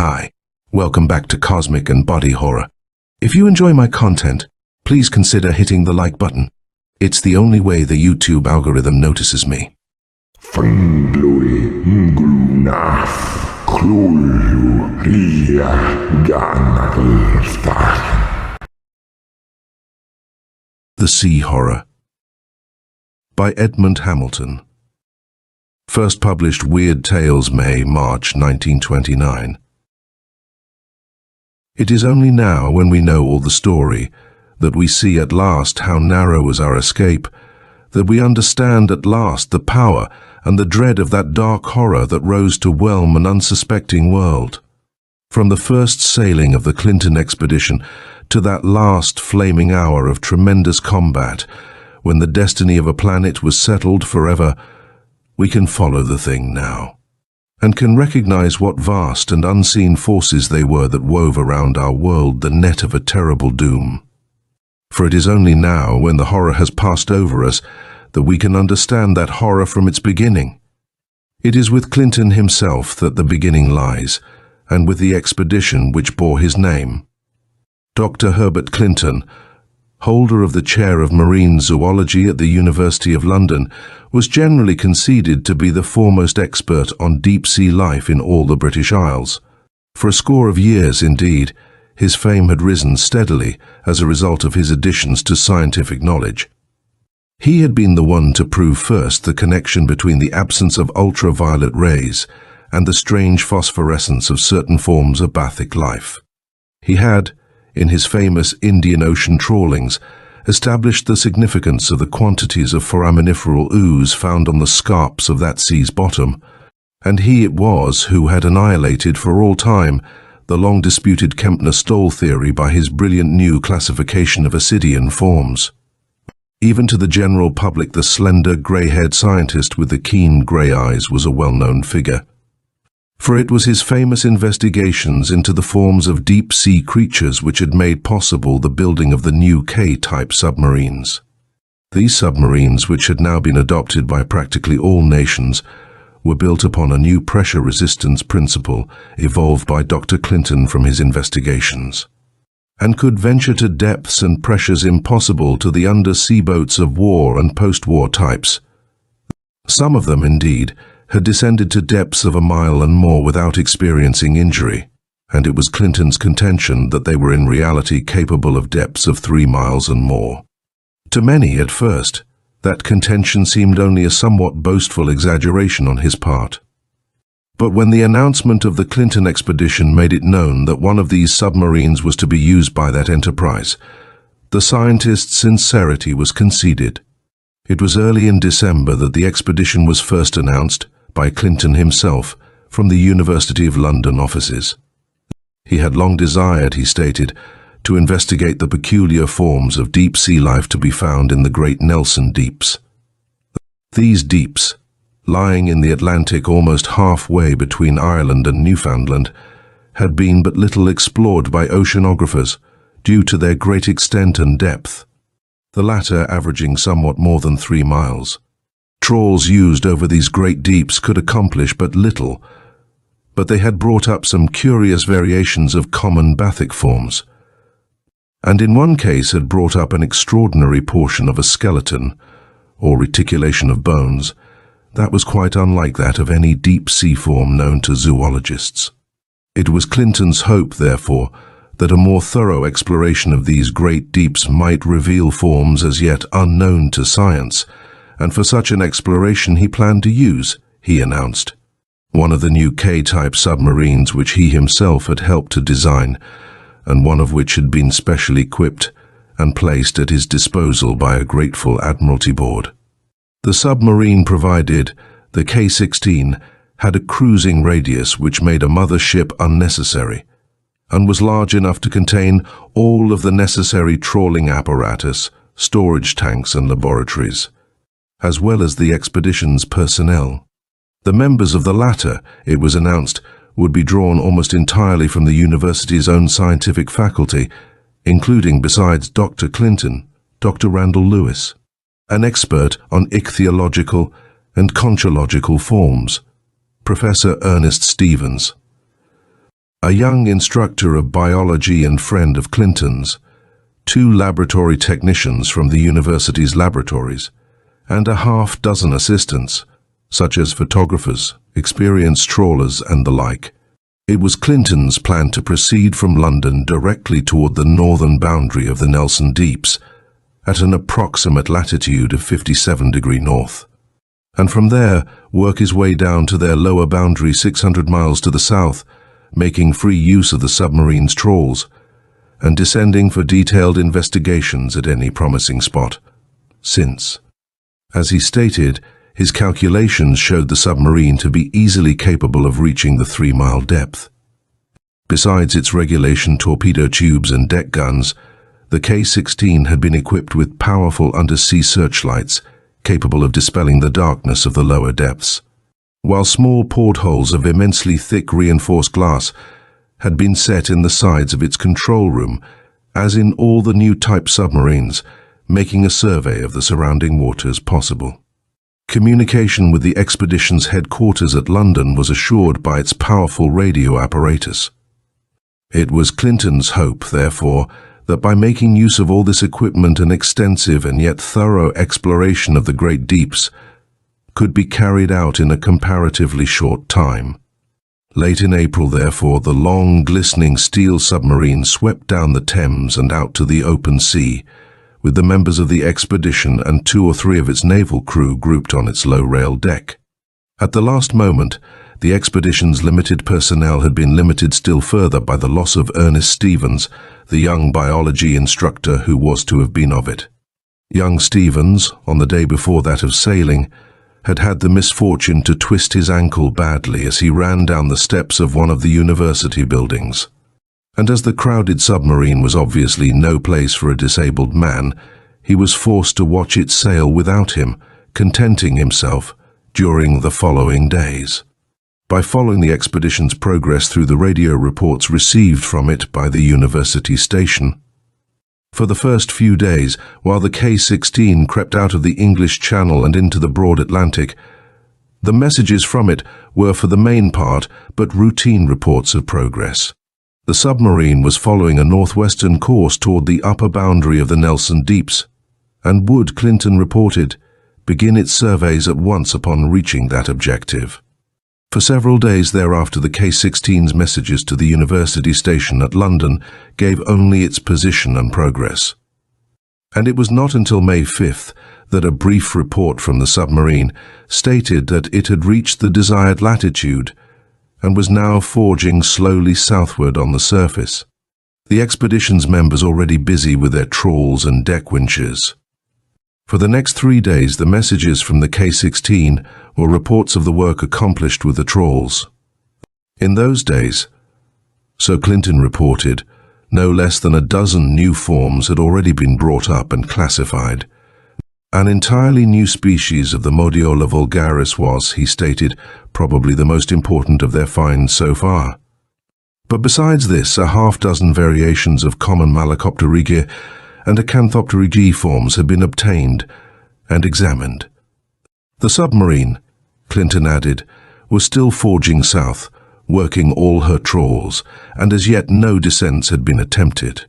Hi, welcome back to Cosmic and Body Horror. If you enjoy my content, please consider hitting the like button. It's the only way the YouTube algorithm notices me. The Sea Horror by Edmond Hamilton. First published Weird Tales, March 1929. It is only now, when we know all the story, that we see at last how narrow was our escape, that we understand at last the power and the dread of that dark horror that rose to whelm an unsuspecting world. From the first sailing of the Clinton expedition to that last flaming hour of tremendous combat, when the destiny of a planet was settled forever, we can follow the thing now, and can recognize what vast and unseen forces they were that wove around our world the net of a terrible doom. For it is only now, when the horror has passed over us, that we can understand that horror from its beginning. It is with Clinton himself that the beginning lies, and with the expedition which bore his name. Dr. Herbert Clinton, holder of the chair of marine zoology at the University of London, was generally conceded to be the foremost expert on deep-sea life in all the British Isles. For a score of years, indeed, his fame had risen steadily as a result of his additions to scientific knowledge. He had been the one to prove first the connection between the absence of ultraviolet rays and the strange phosphorescence of certain forms of bathyc life. He had, in his famous Indian Ocean trawlings, established the significance of the quantities of foraminiferal ooze found on the scarps of that sea's bottom, and he it was who had annihilated for all time the long-disputed Kempner-Stoll theory by his brilliant new classification of ascidian forms. Even to the general public, the slender, grey-haired scientist with the keen grey eyes was a well-known figure. For it was his famous investigations into the forms of deep-sea creatures which had made possible the building of the new K-type submarines. These submarines, which had now been adopted by practically all nations, were built upon a new pressure resistance principle evolved by Dr. Clinton from his investigations, and could venture to depths and pressures impossible to the undersea boats of war and post-war types. Some of them, indeed, had descended to depths of a mile and more without experiencing injury, and it was Clinton's contention that they were in reality capable of depths of 3 miles and more. To many, at first, that contention seemed only a somewhat boastful exaggeration on his part. But when the announcement of the Clinton expedition made it known that one of these submarines was to be used by that enterprise, the scientist's sincerity was conceded. It was early in December that the expedition was first announced, by Clinton himself, from the University of London offices. He had long desired, he stated, to investigate the peculiar forms of deep-sea life to be found in the Great Nelson Deeps. These deeps, lying in the Atlantic almost halfway between Ireland and Newfoundland, had been but little explored by oceanographers due to their great extent and depth, the latter averaging somewhat more than 3 miles. Trawls used over these great deeps could accomplish but little, but they had brought up some curious variations of common bathyc forms, and in one case had brought up an extraordinary portion of a skeleton, or reticulation of bones, that was quite unlike that of any deep-sea form known to zoologists. It was Clinton's hope, therefore, that a more thorough exploration of these great deeps might reveal forms as yet unknown to science, and for such an exploration he planned to use, he announced, one of the new K-type submarines which he himself had helped to design, and one of which had been specially equipped and placed at his disposal by a grateful Admiralty Board. The submarine provided, the K-16, had a cruising radius which made a mother ship unnecessary, and was large enough to contain all of the necessary trawling apparatus, storage tanks and laboratories, as well as the expedition's personnel. The members of the latter, it was announced, would be drawn almost entirely from the university's own scientific faculty, including, besides Dr. Clinton, Dr. Randall Lewis, an expert on ichthyological and conchological forms, Professor Ernest Stevens, a young instructor of biology and friend of Clinton's, 2 laboratory technicians from the university's laboratories, and a half-dozen assistants, such as photographers, experienced trawlers, and the like. It was Clinton's plan to proceed from London directly toward the northern boundary of the Nelson Deeps, at an approximate latitude of 57° north, and from there work his way down to their lower boundary 600 miles to the south, making free use of the submarine's trawls, and descending for detailed investigations at any promising spot. Since, as he stated, his calculations showed the submarine to be easily capable of reaching the 3-mile depth. Besides its regulation torpedo tubes and deck guns, the K-16 had been equipped with powerful undersea searchlights capable of dispelling the darkness of the lower depths, while small portholes of immensely thick reinforced glass had been set in the sides of its control room, as in all the new type submarines, making a survey of the surrounding waters possible. Communication with the expedition's headquarters at London was assured by its powerful radio apparatus. It was Clinton's hope, therefore, that by making use of all this equipment, an extensive and yet thorough exploration of the great deeps could be carried out in a comparatively short time. Late in April, therefore, the long, glistening steel submarine swept down the Thames and out to the open sea, with the members of the expedition and 2 or 3 of its naval crew grouped on its low-rail deck. At the last moment, the expedition's limited personnel had been limited still further by the loss of Ernest Stevens, the young biology instructor who was to have been of it. Young Stevens, on the day before that of sailing, had had the misfortune to twist his ankle badly as he ran down the steps of one of the university buildings. And as the crowded submarine was obviously no place for a disabled man, he was forced to watch it sail without him, contenting himself during the following days by following the expedition's progress through the radio reports received from it by the university station. For the first few days, while the K-16 crept out of the English Channel and into the broad Atlantic, the messages from it were for the main part but routine reports of progress. The submarine was following a northwestern course toward the upper boundary of the Nelson Deeps, and would, Clinton reported, begin its surveys at once upon reaching that objective. For several days thereafter, the K-16's messages to the university station at London gave only its position and progress. And it was not until May 5th that a brief report from the submarine stated that it had reached the desired latitude and was now forging slowly southward on the surface, the expedition's members already busy with their trawls and deck winches. For the next 3 days, the messages from the K-16 were reports of the work accomplished with the trawls. In those days, so Clinton reported, no less than a dozen new forms had already been brought up and classified. An entirely new species of the Modiola vulgaris was, he stated, probably the most important of their finds so far. But besides this, a half-dozen variations of common Malacopterygia and Acanthopterygia forms had been obtained and examined. The submarine, Clinton added, was still forging south, working all her trawls, and as yet no descents had been attempted.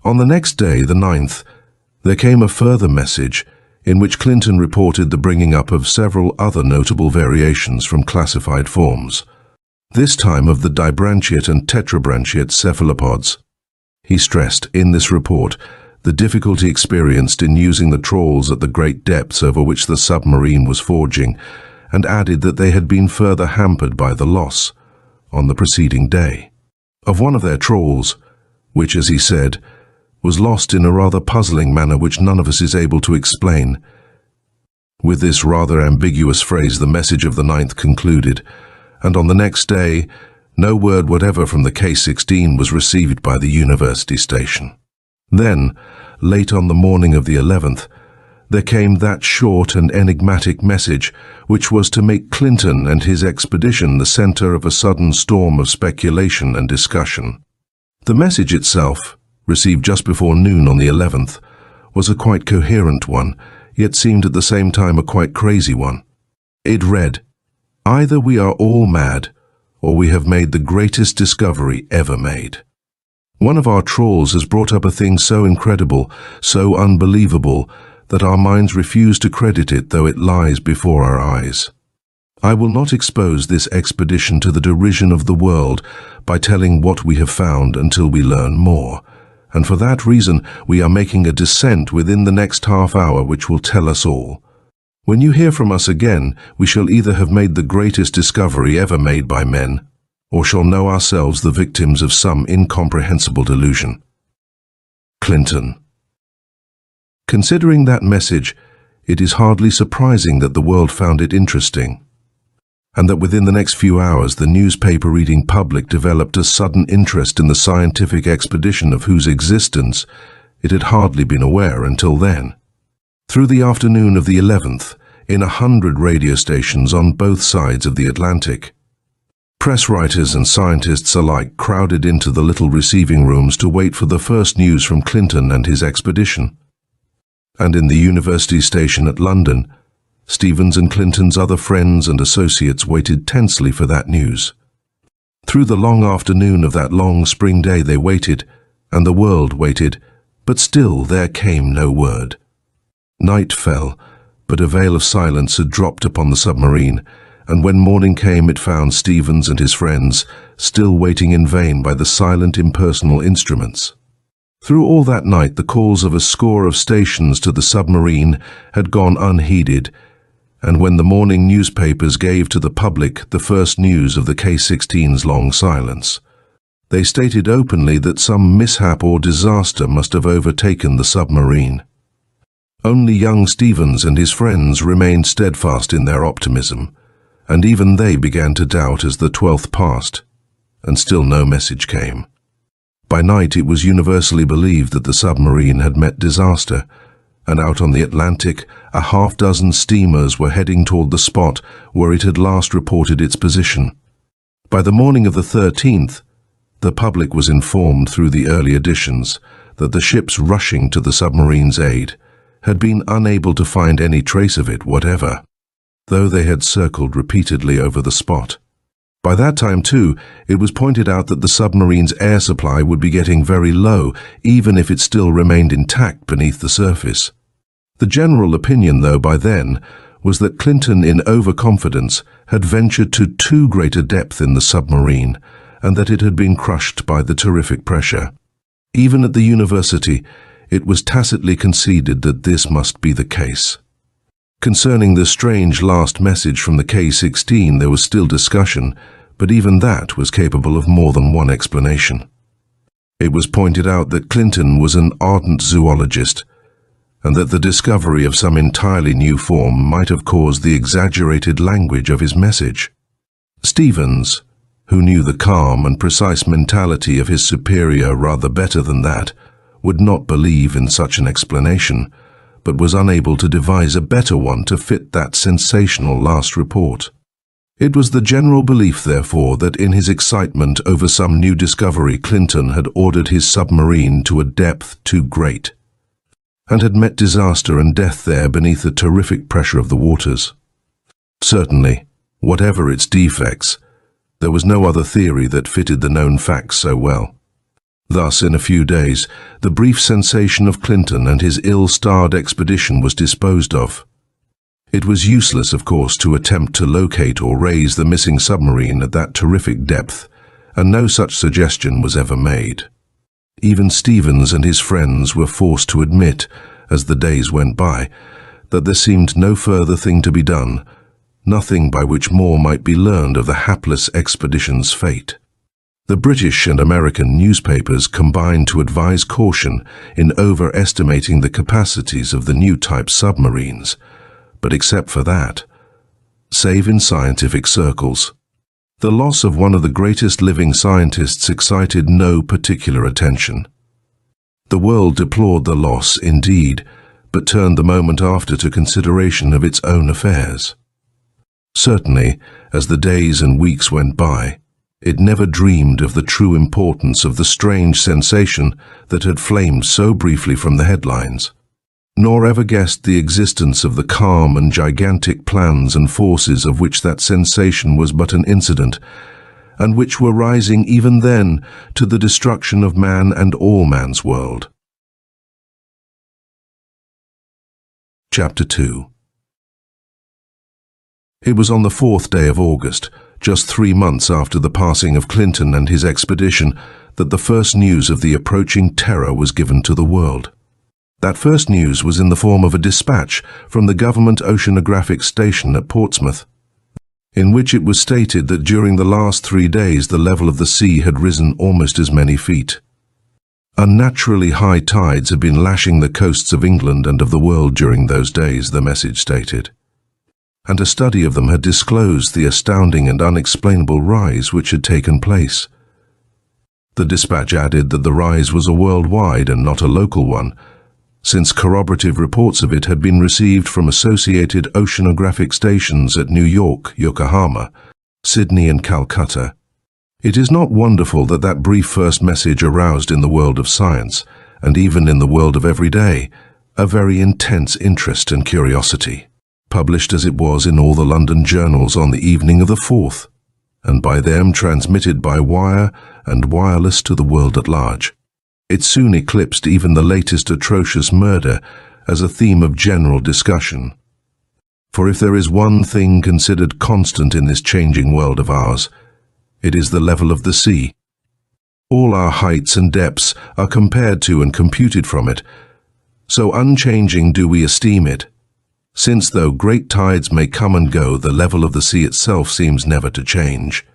On the next day, the 9th, there came a further message in which Clinton reported the bringing up of several other notable variations from classified forms, this time of the dibranchiate and tetrabranchiate cephalopods. He stressed in this report the difficulty experienced in using the trawls at the great depths over which the submarine was forging, and added that they had been further hampered by the loss, on the preceding day, of one of their trawls, which, as he said, was lost in a rather puzzling manner which none of us is able to explain. With this rather ambiguous phrase the message of the 9th concluded, and on the next day no word whatever from the K-16 was received by the university station. Then, late on the morning of the 11th, there came that short and enigmatic message which was to make Clinton and his expedition the center of a sudden storm of speculation and discussion. The message itself, received just before noon on the 11th, was a quite coherent one, yet seemed at the same time a quite crazy one. It read, "Either we are all mad, or we have made the greatest discovery ever made. One of our trawls has brought up a thing so incredible, so unbelievable, that our minds refuse to credit it though it lies before our eyes. I will not expose this expedition to the derision of the world by telling what we have found until we learn more, and for that reason we are making a descent within the next half hour which will tell us all. When you hear from us again, we shall either have made the greatest discovery ever made by men, or shall know ourselves the victims of some incomprehensible delusion. Clinton. Considering that message, it is hardly surprising that the world found it interesting, and that within the next few hours the newspaper-reading public developed a sudden interest in the scientific expedition of whose existence it had hardly been aware until then. Through the afternoon of the 11th, in 100 radio stations on both sides of the Atlantic, press writers and scientists alike crowded into the little receiving rooms to wait for the first news from Clinton and his expedition. And in the university station at London, Stevens and Clinton's other friends and associates waited tensely for that news. Through the long afternoon of that long spring day they waited, and the world waited, but still there came no word. Night fell, but a veil of silence had dropped upon the submarine, and when morning came it found Stevens and his friends still waiting in vain by the silent impersonal instruments. Through all that night the calls of a score of stations to the submarine had gone unheeded, and when the morning newspapers gave to the public the first news of the K-16's long silence, they stated openly that some mishap or disaster must have overtaken the submarine. Only young Stevens and his friends remained steadfast in their optimism, and even they began to doubt as the 12th passed, and still no message came. By night it was universally believed that the submarine had met disaster, and out on the Atlantic a half-dozen steamers were heading toward the spot where it had last reported its position. By the morning of the 13th, the public was informed through the early editions that the ships rushing to the submarine's aid had been unable to find any trace of it whatever, though they had circled repeatedly over the spot. By that time, too, it was pointed out that the submarine's air supply would be getting very low, even if it still remained intact beneath the surface. The general opinion, though, by then, was that Clinton, in overconfidence, had ventured to too great a depth in the submarine, and that it had been crushed by the terrific pressure. Even at the university, it was tacitly conceded that this must be the case. Concerning the strange last message from the K-16 there was still discussion, but even that was capable of more than one explanation. It was pointed out that Clinton was an ardent zoologist, and that the discovery of some entirely new form might have caused the exaggerated language of his message. Stevens, who knew the calm and precise mentality of his superior rather better than that, would not believe in such an explanation, but was unable to devise a better one to fit that sensational last report. It was the general belief, therefore, that in his excitement over some new discovery Clinton had ordered his submarine to a depth too great, and had met disaster and death there beneath the terrific pressure of the waters. Certainly, whatever its defects, there was no other theory that fitted the known facts so well. Thus, in a few days, the brief sensation of Clinton and his ill-starred expedition was disposed of. It was useless, of course, to attempt to locate or raise the missing submarine at that terrific depth, and no such suggestion was ever made. Even Stevens and his friends were forced to admit, as the days went by, that there seemed no further thing to be done, nothing by which more might be learned of the hapless expedition's fate. The British and American newspapers combined to advise caution in overestimating the capacities of the new type submarines, but except for that, save in scientific circles, the loss of one of the greatest living scientists excited no particular attention. The world deplored the loss, indeed, but turned the moment after to consideration of its own affairs. Certainly, as the days and weeks went by, it never dreamed of the true importance of the strange sensation that had flamed so briefly from the headlines, nor ever guessed the existence of the calm and gigantic plans and forces of which that sensation was but an incident, and which were rising even then to the destruction of man and all man's world. Chapter 2. It was on the 4th day of August, just 3 months after the passing of Clinton and his expedition, that the first news of the approaching terror was given to the world. That first news was in the form of a dispatch from the government oceanographic station at Portsmouth, in which it was stated that during the last 3 days the level of the sea had risen almost as many feet. Unnaturally high tides had been lashing the coasts of England and of the world during those days, the message stated, and a study of them had disclosed the astounding and unexplainable rise which had taken place. The dispatch added that the rise was a worldwide and not a local one, since corroborative reports of it had been received from associated oceanographic stations at New York, Yokohama, Sydney and Calcutta. It is not wonderful that that brief first message aroused in the world of science, and even in the world of every day, a very intense interest and curiosity, published as it was in all the London journals on the evening of the 4th, and by them transmitted by wire and wireless to the world at large. It soon eclipsed even the latest atrocious murder as a theme of general discussion. For if there is one thing considered constant in this changing world of ours, it is the level of the sea. All our heights and depths are compared to and computed from it, so unchanging do we esteem it, since though great tides may come and go, the level of the sea itself seems never to change.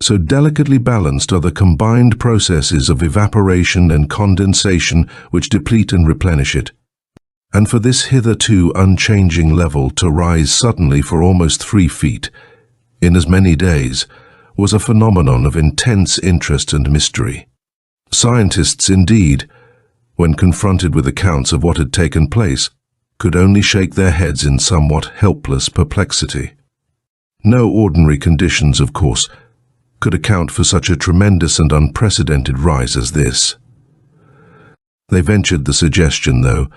So delicately balanced are the combined processes of evaporation and condensation which deplete and replenish it. And for this hitherto unchanging level to rise suddenly for almost 3 feet, in as many days, was a phenomenon of intense interest and mystery. Scientists, indeed, when confronted with accounts of what had taken place, could only shake their heads in somewhat helpless perplexity. No ordinary conditions, of course, could account for such a tremendous and unprecedented rise as this. They ventured the suggestion, though,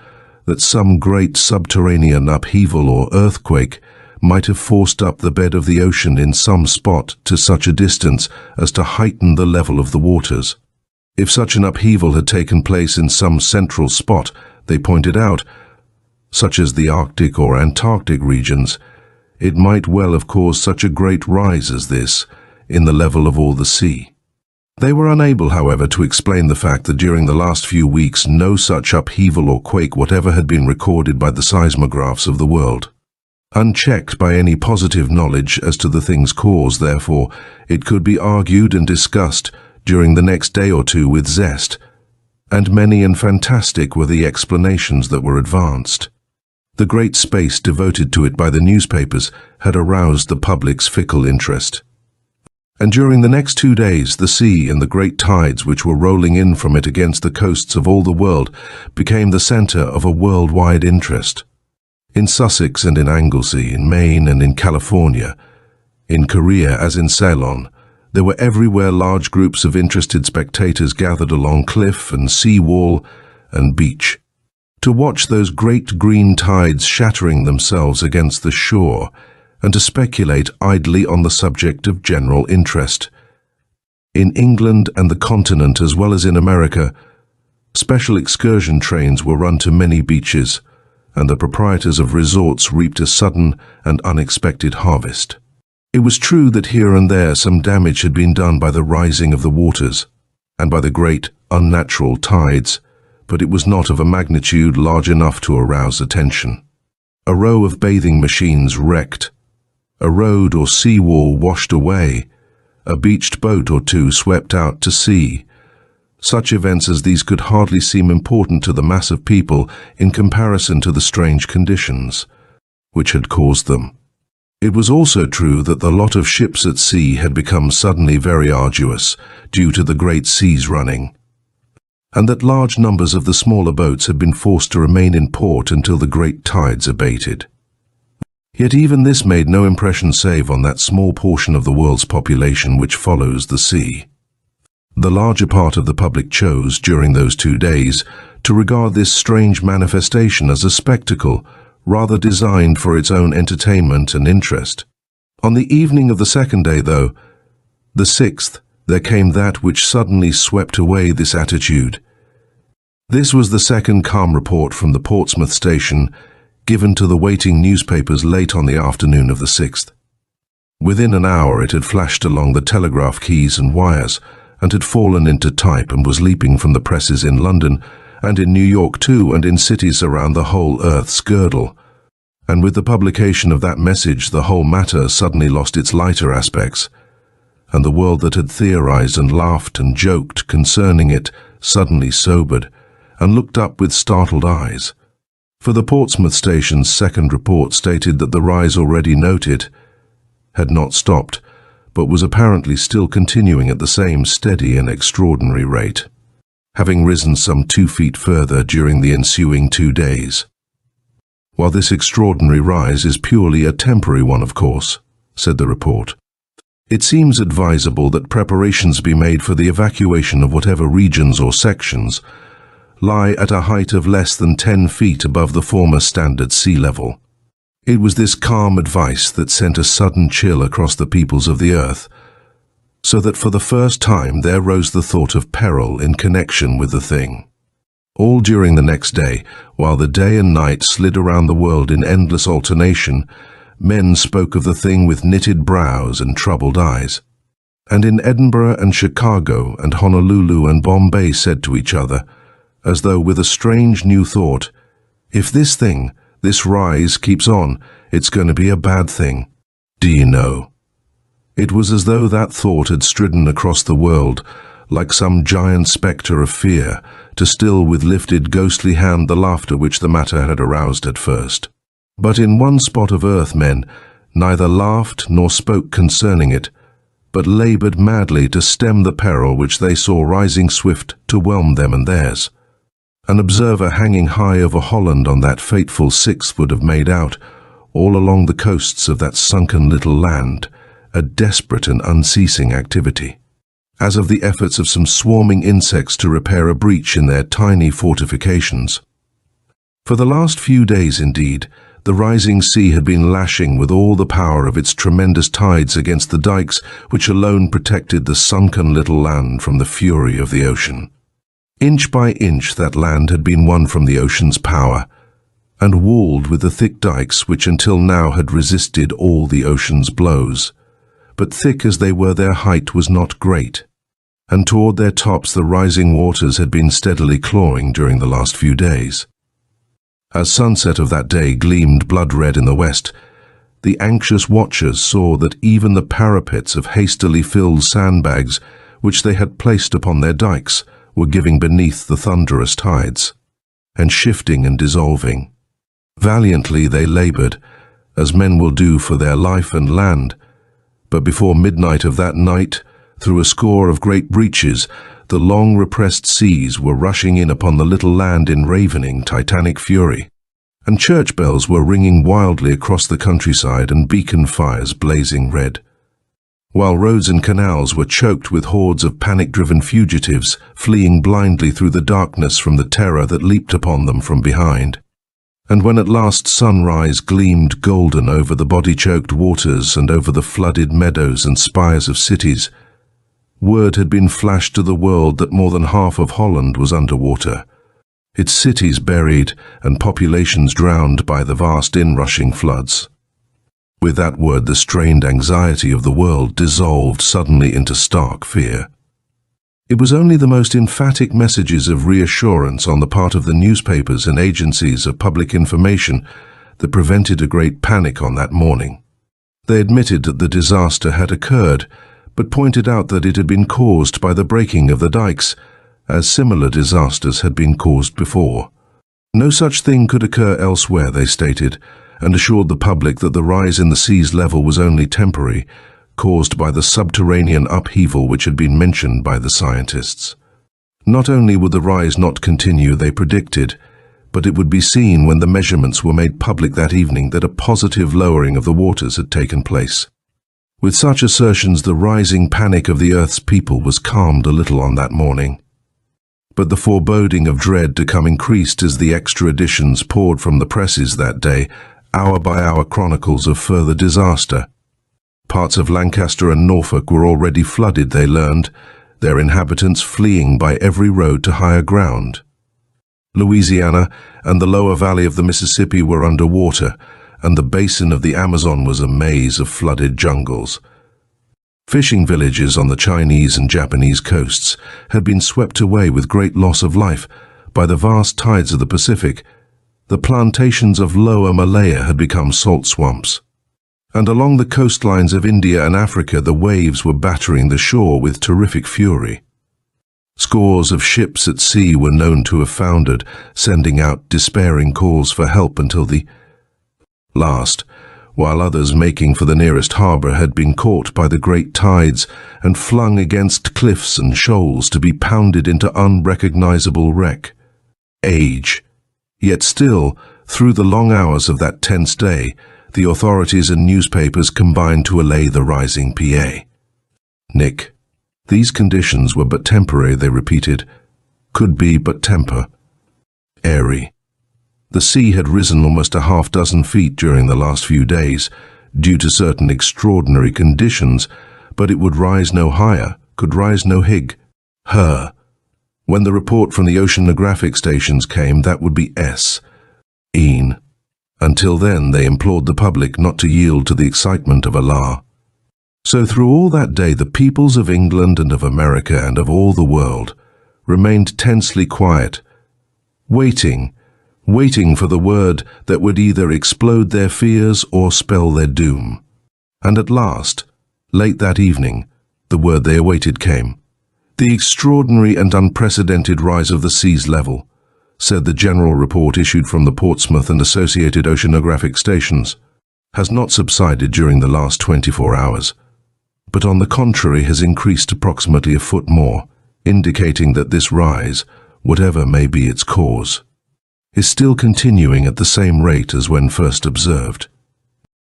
that some great subterranean upheaval or earthquake might have forced up the bed of the ocean in some spot to such a distance as to heighten the level of the waters. If such an upheaval had taken place in some central spot, they pointed out, such as the Arctic or Antarctic regions, it might well have caused such a great rise as this in the level of all the sea. They were unable, however, to explain the fact that during the last few weeks no such upheaval or quake whatever had been recorded by the seismographs of the world. Unchecked by any positive knowledge as to the thing's cause, therefore, it could be argued and discussed during the next day or two with zest, and many and fantastic were the explanations that were advanced. The great space devoted to it by the newspapers had aroused the public's fickle interest. And during the next 2 days, the sea and the great tides which were rolling in from it against the coasts of all the world became the center of a worldwide interest. In Sussex and in Anglesey, in Maine and in California, in Korea as in Ceylon, there were everywhere large groups of interested spectators gathered along cliff and sea wall and beach, to watch those great green tides shattering themselves against the shore, and to speculate idly on the subject of general interest. In England and the continent as well as in America, special excursion trains were run to many beaches, and the proprietors of resorts reaped a sudden and unexpected harvest. It was true that here and there some damage had been done by the rising of the waters, and by the great unnatural tides, but it was not of a magnitude large enough to arouse attention. A row of bathing machines wrecked, a road or seawall washed away, a beached boat or two swept out to sea. Such events as these could hardly seem important to the mass of people in comparison to the strange conditions which had caused them. It was also true that the lot of ships at sea had become suddenly very arduous due to the great seas running, and that large numbers of the smaller boats had been forced to remain in port until the great tides abated. Yet even this made no impression save on that small portion of the world's population which follows the sea. The larger part of the public chose, during those 2 days, to regard this strange manifestation as a spectacle, rather designed for its own entertainment and interest. On the evening of the second day, though, The 6th, there came that which suddenly swept away this attitude. This was the second calm report from the Portsmouth station, given to the waiting newspapers late on the afternoon of the 6th. Within an hour it had flashed along the telegraph keys and wires, and had fallen into type and was leaping from the presses in London, and in New York too, and in cities around the whole earth's girdle. And with the publication of that message, the whole matter suddenly lost its lighter aspects, and the world that had theorized and laughed and joked concerning it suddenly sobered, and looked up with startled eyes. For the Portsmouth station's second report stated that the rise already noted had not stopped, but was apparently still continuing at the same steady and extraordinary rate, having risen some 2 feet further during the ensuing 2 days. While this extraordinary rise is purely a temporary one, of course, said the report, it seems advisable that preparations be made for the evacuation of whatever regions or sections lie at a height of less than 10 feet above the former standard sea level. It was this calm advice that sent a sudden chill across the peoples of the earth, so that for the first time there rose the thought of peril in connection with the thing. All during the next day, while the day and night slid around the world in endless alternation, men spoke of the thing with knitted brows and troubled eyes. And in Edinburgh and Chicago and Honolulu and Bombay said to each other, as though with a strange new thought, if this thing, this rise, keeps on, it's going to be a bad thing. Do you know? It was as though that thought had stridden across the world, like some giant spectre of fear, to still with lifted ghostly hand the laughter which the matter had aroused at first. But in one spot of earth men neither laughed nor spoke concerning it, but laboured madly to stem the peril which they saw rising swift to whelm them and theirs. An observer hanging high over Holland on that fateful 6th would have made out, all along the coasts of that sunken little land, a desperate and unceasing activity, as of the efforts of some swarming insects to repair a breach in their tiny fortifications. For the last few days, indeed, the rising sea had been lashing with all the power of its tremendous tides against the dikes which alone protected the sunken little land from the fury of the ocean. Inch by inch that land had been won from the ocean's power, and walled with the thick dikes which until now had resisted all the ocean's blows. But thick as they were, their height was not great, and toward their tops the rising waters had been steadily clawing during the last few days. As sunset of that day gleamed blood-red in the west, the anxious watchers saw that even the parapets of hastily filled sandbags which they had placed upon their dikes were giving beneath the thunderous tides, and shifting and dissolving. Valiantly they laboured, as men will do for their life and land, but before midnight of that night, through a score of great breaches, the long-repressed seas were rushing in upon the little land in ravening, titanic fury, and church bells were ringing wildly across the countryside and beacon fires blazing red, while roads and canals were choked with hordes of panic-driven fugitives fleeing blindly through the darkness from the terror that leaped upon them from behind. And when at last sunrise gleamed golden over the body-choked waters and over the flooded meadows and spires of cities, word had been flashed to the world that more than half of Holland was under water, its cities buried and populations drowned by the vast inrushing floods. With that word the strained anxiety of the world dissolved suddenly into stark fear. It was only the most emphatic messages of reassurance on the part of the newspapers and agencies of public information that prevented a great panic on that morning. They admitted that the disaster had occurred, but pointed out that it had been caused by the breaking of the dikes, as similar disasters had been caused before. No such thing could occur elsewhere, they stated, and assured the public that the rise in the sea's level was only temporary, caused by the subterranean upheaval which had been mentioned by the scientists. Not only would the rise not continue, they predicted, but it would be seen when the measurements were made public that evening that a positive lowering of the waters had taken place. With such assertions, the rising panic of the earth's people was calmed a little on that morning. But the foreboding of dread to come increased as the extra editions poured from the presses that day, hour by hour chronicles of further disaster. Parts of Lancaster and Norfolk were already flooded, they learned, their inhabitants fleeing by every road to higher ground. Louisiana and the lower valley of the Mississippi were under water, and the basin of the Amazon was a maze of flooded jungles. Fishing villages on the Chinese and Japanese coasts had been swept away with great loss of life by the vast tides of the Pacific. The plantations of Lower Malaya had become salt swamps. And along the coastlines of India and Africa, the waves were battering the shore with terrific fury. Scores of ships at sea were known to have foundered, sending out despairing calls for help until the last, while others making for the nearest harbour had been caught by the great tides and flung against cliffs and shoals to be pounded into unrecognizable wreck. Age. Yet still, through the long hours of that tense day, the authorities and newspapers combined to allay the rising PA. Nick. These conditions were but temporary, they repeated. Could be but temper. Airy. The sea had risen almost a half-dozen feet during the last few days, due to certain extraordinary conditions, but it would rise no higher, could rise no hig. Her. When the report from the oceanographic stations came, that would be S. Een. Until then, they implored the public not to yield to the excitement of Allah. So through all that day, the peoples of England and of America and of all the world remained tensely quiet, waiting for the word that would either explode their fears or spell their doom. And at last, late that evening, the word they awaited came. The extraordinary and unprecedented rise of the sea's level, said the general report issued from the Portsmouth and associated oceanographic stations, has not subsided during the last 24 hours, but on the contrary has increased approximately a foot more, indicating that this rise, whatever may be its cause, is still continuing at the same rate as when first observed.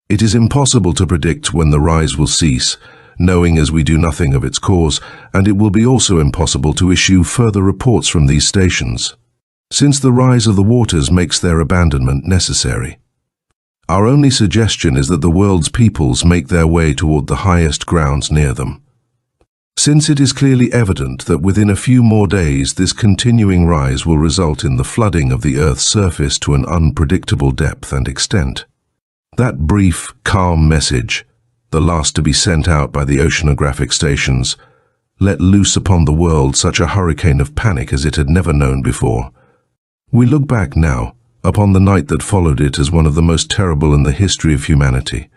It is impossible to predict when the rise will cease, knowing as we do nothing of its cause, and it will be also impossible to issue further reports from these stations, since the rise of the waters makes their abandonment necessary. Our only suggestion is that the world's peoples make their way toward the highest grounds near them. Since it is clearly evident that within a few more days this continuing rise will result in the flooding of the Earth's surface to an unpredictable depth and extent. That brief, calm message, the last to be sent out by the oceanographic stations, let loose upon the world such a hurricane of panic as it had never known before. We look back now upon the night that followed it as one of the most terrible in the history of humanity,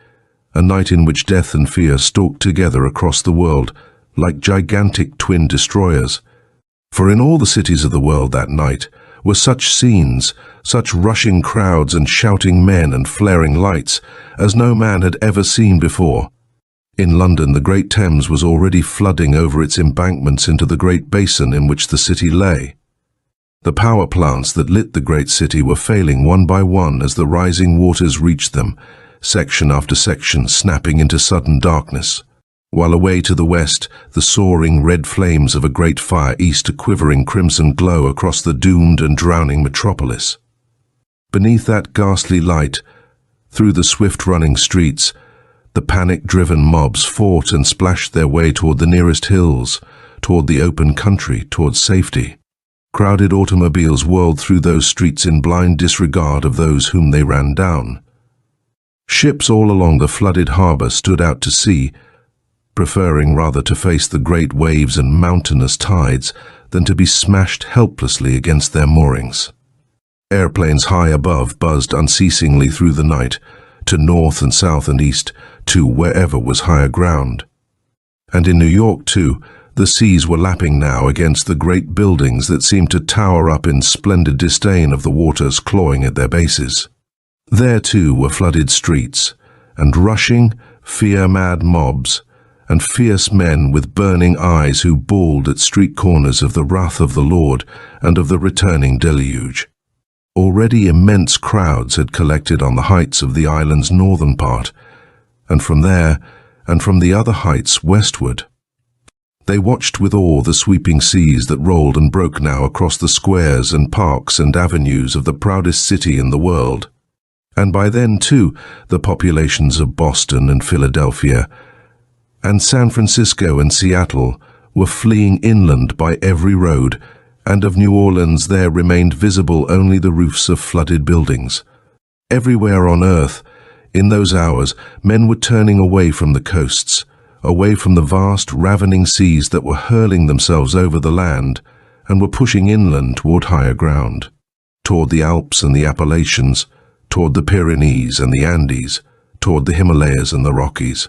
a night in which death and fear stalked together across the world like gigantic twin destroyers. For in all the cities of the world that night were such scenes, such rushing crowds and shouting men and flaring lights, as no man had ever seen before. In London, the Great Thames was already flooding over its embankments into the great basin in which the city lay. The power plants that lit the great city were failing one by one as the rising waters reached them, section after section snapping into sudden darkness, while away to the west, the soaring red flames of a great fire east a quivering crimson glow across the doomed and drowning metropolis. Beneath that ghastly light, through the swift-running streets, the panic-driven mobs fought and splashed their way toward the nearest hills, toward the open country, toward safety. Crowded automobiles whirled through those streets in blind disregard of those whom they ran down. Ships all along the flooded harbor stood out to sea, preferring rather to face the great waves and mountainous tides than to be smashed helplessly against their moorings. Airplanes high above buzzed unceasingly through the night, to north and south and east, to wherever was higher ground. And in New York, too, the seas were lapping now against the great buildings that seemed to tower up in splendid disdain of the waters clawing at their bases. There, too, were flooded streets, and rushing, fear-mad mobs, and fierce men with burning eyes who bawled at street corners of the wrath of the Lord and of the returning deluge. Already immense crowds had collected on the heights of the island's northern part, and from there, and from the other heights westward. They watched with awe the sweeping seas that rolled and broke now across the squares and parks and avenues of the proudest city in the world. And by then, too, the populations of Boston and Philadelphia, and San Francisco and Seattle were fleeing inland by every road, and of New Orleans there remained visible only the roofs of flooded buildings. Everywhere on earth, in those hours, men were turning away from the coasts, away from the vast, ravening seas that were hurling themselves over the land, and were pushing inland toward higher ground, toward the Alps and the Appalachians, toward the Pyrenees and the Andes, toward the Himalayas and the Rockies.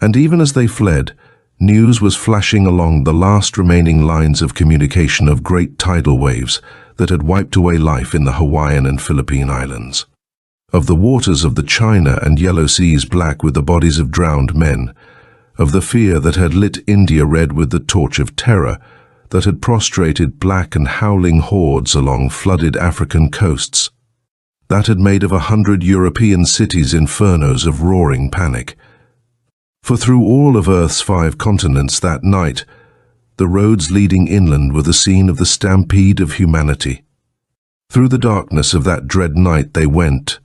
And even as they fled, news was flashing along the last remaining lines of communication of great tidal waves that had wiped away life in the Hawaiian and Philippine Islands, of the waters of the China and Yellow Seas black with the bodies of drowned men, of the fear that had lit India red with the torch of terror, that had prostrated black and howling hordes along flooded African coasts, that had made of 100 European cities infernos of roaring panic. For through all of Earth's 5 continents that night, the roads leading inland were the scene of the stampede of humanity. Through the darkness of that dread night they went,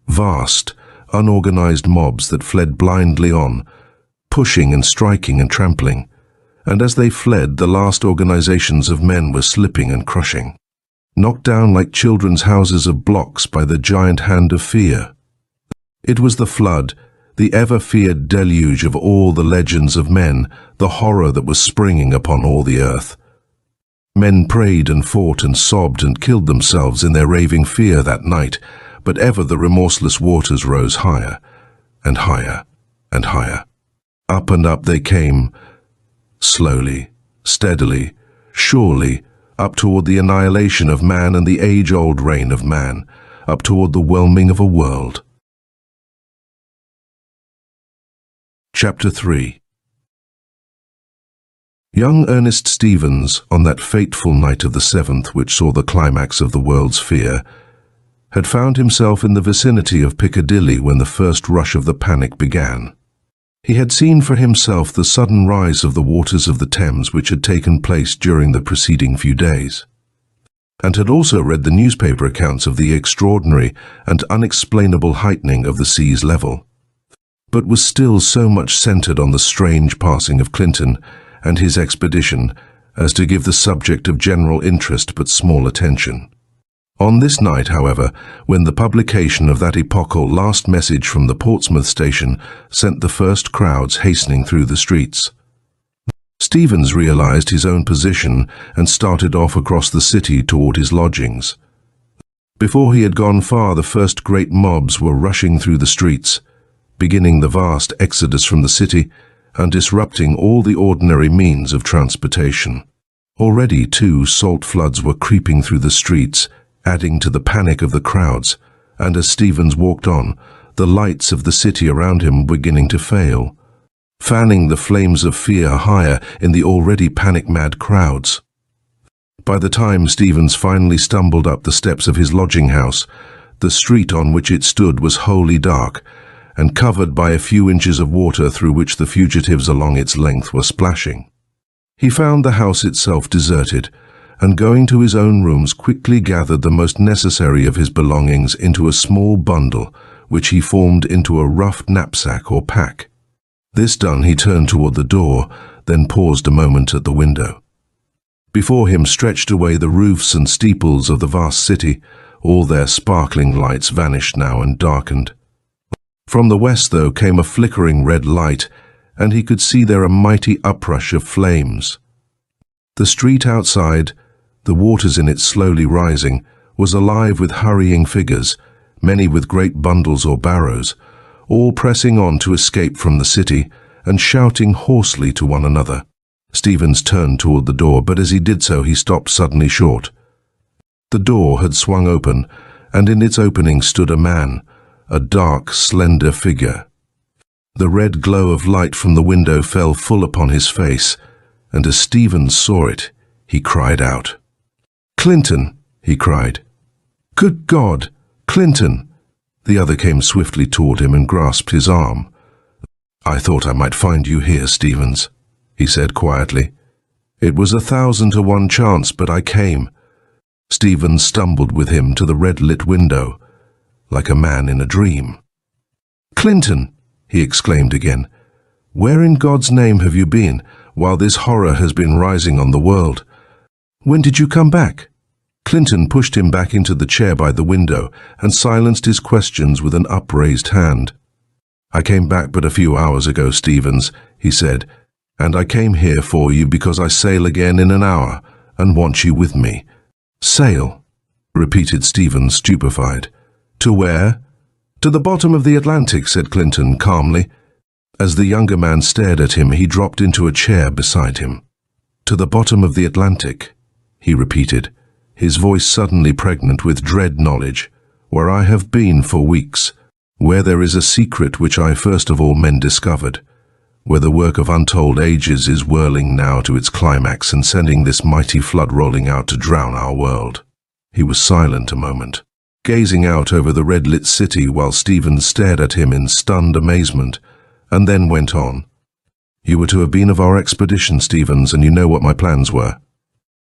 vast, unorganized mobs that fled blindly on, pushing and striking and trampling, and as they fled the last organizations of men were slipping and crushing, knocked down like children's houses of blocks by the giant hand of fear. It was the flood, the ever-feared deluge of all the legends of men, the horror that was springing upon all the earth. Men prayed and fought and sobbed and killed themselves in their raving fear that night, but ever the remorseless waters rose higher and higher and higher. Up and up they came, slowly, steadily, surely, up toward the annihilation of man and the age-old reign of man, up toward the whelming of a world. Chapter 3. Young Ernest Stevens, on that fateful night of the 7th which saw the climax of the world's fear, had found himself in the vicinity of Piccadilly when the first rush of the panic began. He had seen for himself the sudden rise of the waters of the Thames which had taken place during the preceding few days, and had also read the newspaper accounts of the extraordinary and unexplainable heightening of the sea's level, but was still so much centered on the strange passing of Clinton and his expedition as to give the subject of general interest but small attention. On this night, however, when the publication of that epochal last message from the Portsmouth station sent the first crowds hastening through the streets, Stevens realized his own position and started off across the city toward his lodgings. Before he had gone far, the first great mobs were rushing through the streets, beginning the vast exodus from the city and disrupting all the ordinary means of transportation. Already, too, salt floods were creeping through the streets, adding to the panic of the crowds, and as Stevens walked on, the lights of the city around him were beginning to fail, fanning the flames of fear higher in the already panic-mad crowds. By the time Stevens finally stumbled up the steps of his lodging house, the street on which it stood was wholly dark, and covered by a few inches of water through which the fugitives along its length were splashing. He found the house itself deserted, and going to his own rooms quickly gathered the most necessary of his belongings into a small bundle, which he formed into a rough knapsack or pack. This done, he turned toward the door, then paused a moment at the window. Before him stretched away the roofs and steeples of the vast city, all their sparkling lights vanished now and darkened. From the west, though, came a flickering red light, and he could see there a mighty uprush of flames. The street outside, the waters in it slowly rising, was alive with hurrying figures, many with great bundles or barrows, all pressing on to escape from the city and shouting hoarsely to one another. Stevens turned toward the door, but as he did so he stopped suddenly short. The door had swung open, and in its opening stood a man, a dark, slender figure. The red glow of light from the window fell full upon his face, and as Stevens saw it, he cried out. "Clinton!" he cried. "Good God! Clinton!" The other came swiftly toward him and grasped his arm. "I thought I might find you here, Stevens," he said quietly. "It was 1,000 to 1 chance, but I came." Stevens stumbled with him to the red-lit window, like a man in a dream. "Clinton!" he exclaimed again. Where in God's name have you been while this horror has been rising on the world? When did you come back?" Clinton pushed him back into the chair by the window and silenced his questions with an upraised hand. "I came back but a few hours ago, Stevens," he said, "and I came here for you because I sail again in an hour and want you with me." "Sail?" repeated Stevens, stupefied. "To where?" "To the bottom of the Atlantic," said Clinton calmly. As the younger man stared at him, he dropped into a chair beside him. "To the bottom of the Atlantic," he repeated, his voice suddenly pregnant with dread knowledge, "where I have been for weeks, where there is a secret which I first of all men discovered, where the work of untold ages is whirling now to its climax and sending this mighty flood rolling out to drown our world." He was silent a moment, gazing out over the red-lit city while Stevens stared at him in stunned amazement, and then went on. "You were to have been of our expedition, Stevens, and you know what my plans were.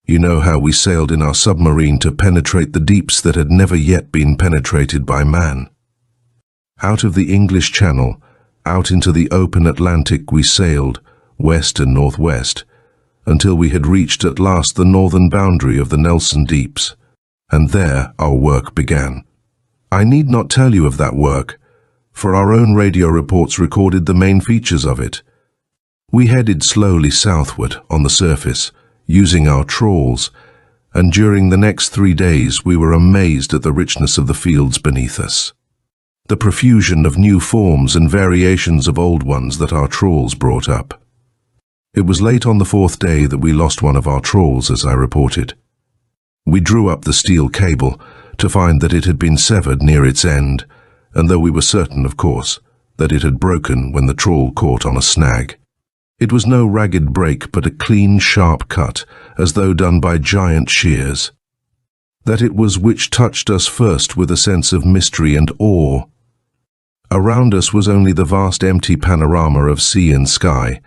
You know how we sailed in our submarine to penetrate the deeps that had never yet been penetrated by man. Out of the English Channel, out into the open Atlantic we sailed, west and northwest, until we had reached at last the northern boundary of the Nelson Deeps, and there our work began. I need not tell you of that work, for our own radio reports recorded the main features of it. We headed slowly southward on the surface, using our trawls, and during the next 3 days we were amazed at the richness of the fields beneath us, the profusion of new forms and variations of old ones that our trawls brought up. It was late on the 4th day that we lost one of our trawls, as I reported. We drew up the steel cable to find that it had been severed near its end, and though we were certain, of course, that it had broken when the trawl caught on a snag. It was no ragged break, but a clean, sharp cut, as though done by giant shears. That it was which touched us first with a sense of mystery and awe. Around us was only the vast empty panorama of sea and sky,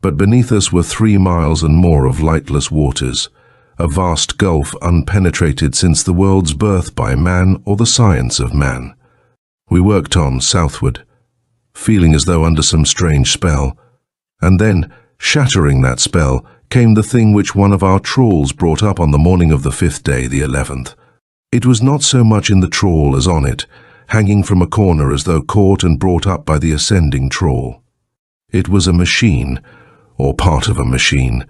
but beneath us were 3 miles and more of lightless waters, a vast gulf unpenetrated since the world's birth by man or the science of man. We worked on southward, feeling as though under some strange spell, and then, shattering that spell, came the thing which one of our trawls brought up on the morning of the 5th day, the 11th. It was not so much in the trawl as on it, hanging from a corner as though caught and brought up by the ascending trawl. It was a machine, or part of a machine,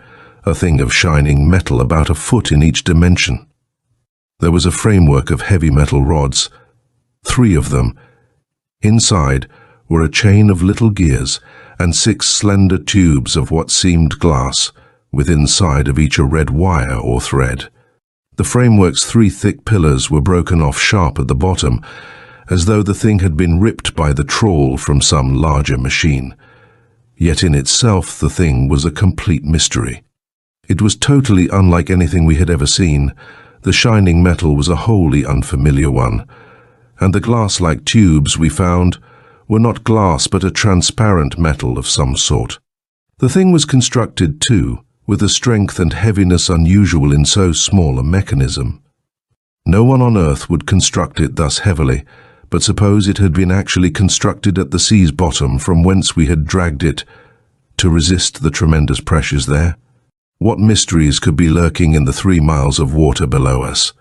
a thing of shining metal about a foot in each dimension. There was a framework of heavy metal rods, 3 of them. Inside were a chain of little gears and 6 slender tubes of what seemed glass, with inside of each a red wire or thread. The framework's 3 thick pillars were broken off sharp at the bottom, as though the thing had been ripped by the trawl from some larger machine. Yet in itself the thing was a complete mystery. It was totally unlike anything we had ever seen. The shining metal was a wholly unfamiliar one, and the glass-like tubes we found were not glass but a transparent metal of some sort. The thing was constructed, too, with a strength and heaviness unusual in so small a mechanism. No one on earth would construct it thus heavily, but suppose it had been actually constructed at the sea's bottom from whence we had dragged it to resist the tremendous pressures there. What mysteries could be lurking in the 3 miles of water below us?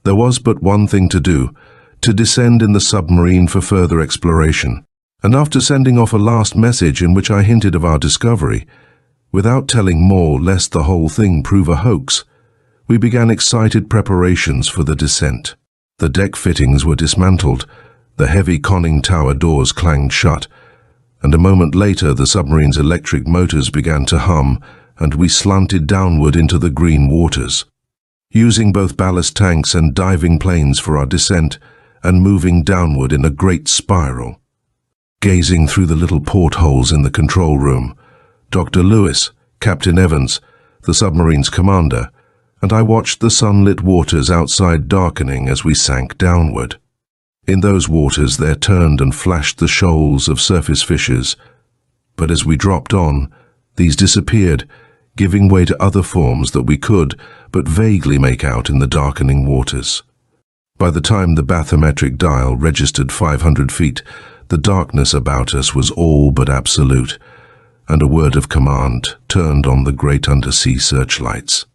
There was but one thing to do, to descend in the submarine for further exploration, and after sending off a last message in which I hinted of our discovery, without telling more lest the whole thing prove a hoax, we began excited preparations for the descent. The deck fittings were dismantled, the heavy conning tower doors clanged shut, and a moment later the submarine's electric motors began to hum, and we slanted downward into the green waters, using both ballast tanks and diving planes for our descent, and moving downward in a great spiral. Gazing through the little portholes in the control room, Dr. Lewis, Captain Evans, the submarine's commander, and I watched the sunlit waters outside darkening as we sank downward. In those waters there turned and flashed the shoals of surface fishes, but as we dropped on, these disappeared, giving way to other forms that we could but vaguely make out in the darkening waters. By the time the bathymetric dial registered 500 feet, the darkness about us was all but absolute, and a word of command turned on the great undersea searchlights,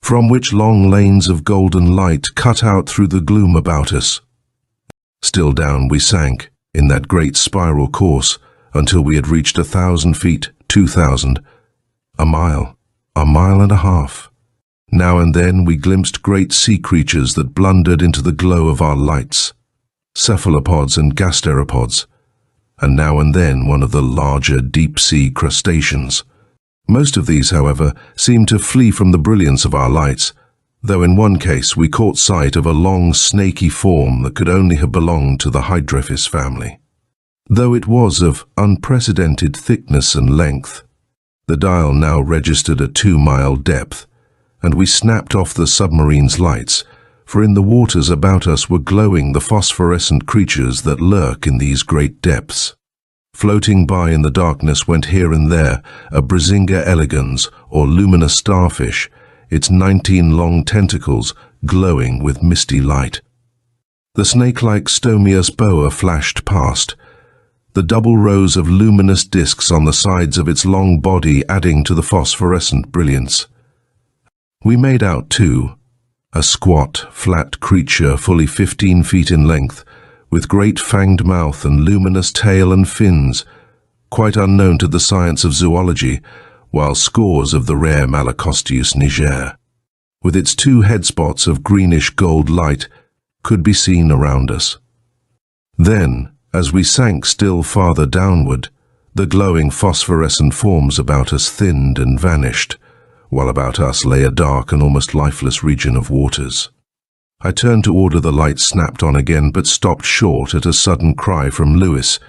from which long lanes of golden light cut out through the gloom about us. Still down we sank, in that great spiral course, until we had reached 1,000 feet, 2,000, a mile and a half. Now and then we glimpsed great sea creatures that blundered into the glow of our lights, cephalopods and gasteropods, and now and then one of the larger deep-sea crustaceans. Most of these, however, seemed to flee from the brilliance of our lights, though in one case we caught sight of a long snaky form that could only have belonged to the Hydrophis family. Though it was of unprecedented thickness and length, the dial now registered a 2-mile depth, and we snapped off the submarine's lights, for in the waters about us were glowing the phosphorescent creatures that lurk in these great depths. Floating by in the darkness went here and there a Brisinga elegans, or luminous starfish, its 19 long tentacles glowing with misty light. The snake-like Stomius boa flashed past, the double rows of luminous discs on the sides of its long body adding to the phosphorescent brilliance. We made out, too, a squat, flat creature fully 15 feet in length, with great fanged mouth and luminous tail and fins, quite unknown to the science of zoology, while scores of the rare Malacosteus niger, with its 2 head spots of greenish gold light, could be seen around us. Then, as we sank still farther downward, the glowing phosphorescent forms about us thinned and vanished, while about us lay a dark and almost lifeless region of waters. I turned to order the light snapped on again, but stopped short at a sudden cry from Lewis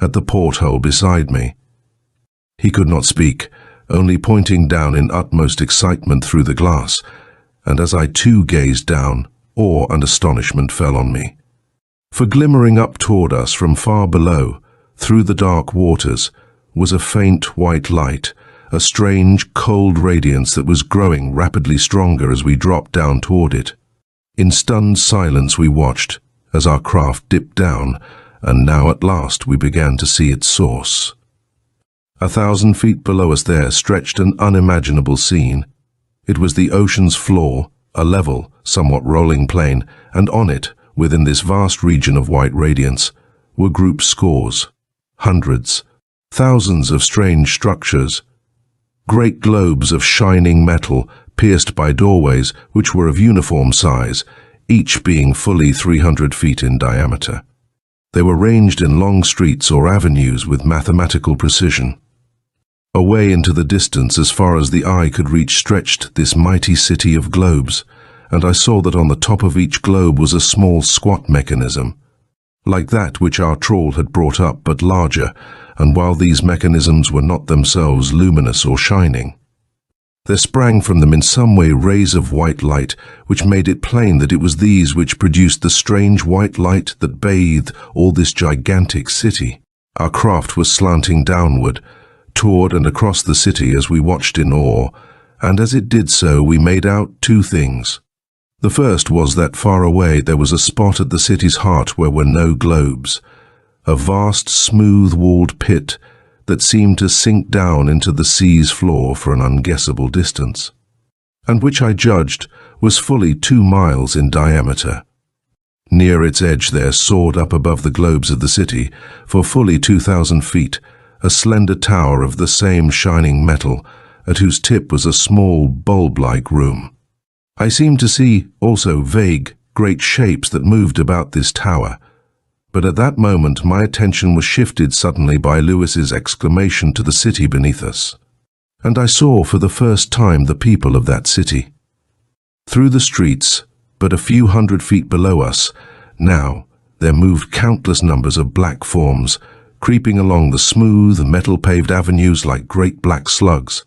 at the porthole beside me. He could not speak, only pointing down in utmost excitement through the glass, and as I too gazed down, awe and astonishment fell on me. For glimmering up toward us from far below, through the dark waters, was a faint white light, a strange, cold radiance that was growing rapidly stronger as we dropped down toward it. In stunned silence we watched, as our craft dipped down, and now at last we began to see its source. 1,000 feet below us there stretched an unimaginable scene. It was the ocean's floor, a level, somewhat rolling plain, and on it, within this vast region of white radiance, were grouped scores, hundreds, thousands of strange structures, great globes of shining metal, pierced by doorways which were of uniform size, each being fully 300 feet in diameter. They were ranged in long streets or avenues with mathematical precision. Away into the distance, as far as the eye could reach, stretched this mighty city of globes, and I saw that on the top of each globe was a small squat mechanism, like that which our trawl had brought up, but larger, and while these mechanisms were not themselves luminous or shining, there sprang from them in some way rays of white light, which made it plain that it was these which produced the strange white light that bathed all this gigantic city. Our craft was slanting downward, toward and across the city as we watched in awe, and as it did so we made out 2 things. The first was that far away there was a spot at the city's heart where were no globes, a vast smooth-walled pit that seemed to sink down into the sea's floor for an unguessable distance, and which I judged was fully 2 miles in diameter. Near its edge there soared up above the globes of the city, for fully 2,000 feet, a slender tower of the same shining metal, at whose tip was a small bulb-like room. I seemed to see also vague, great shapes that moved about this tower, but at that moment my attention was shifted suddenly by Lewis's exclamation to the city beneath us, and I saw for the first time the people of that city. Through the streets, but a few hundred feet below us, now there moved countless numbers of black forms, creeping along the smooth, metal-paved avenues like great black slugs,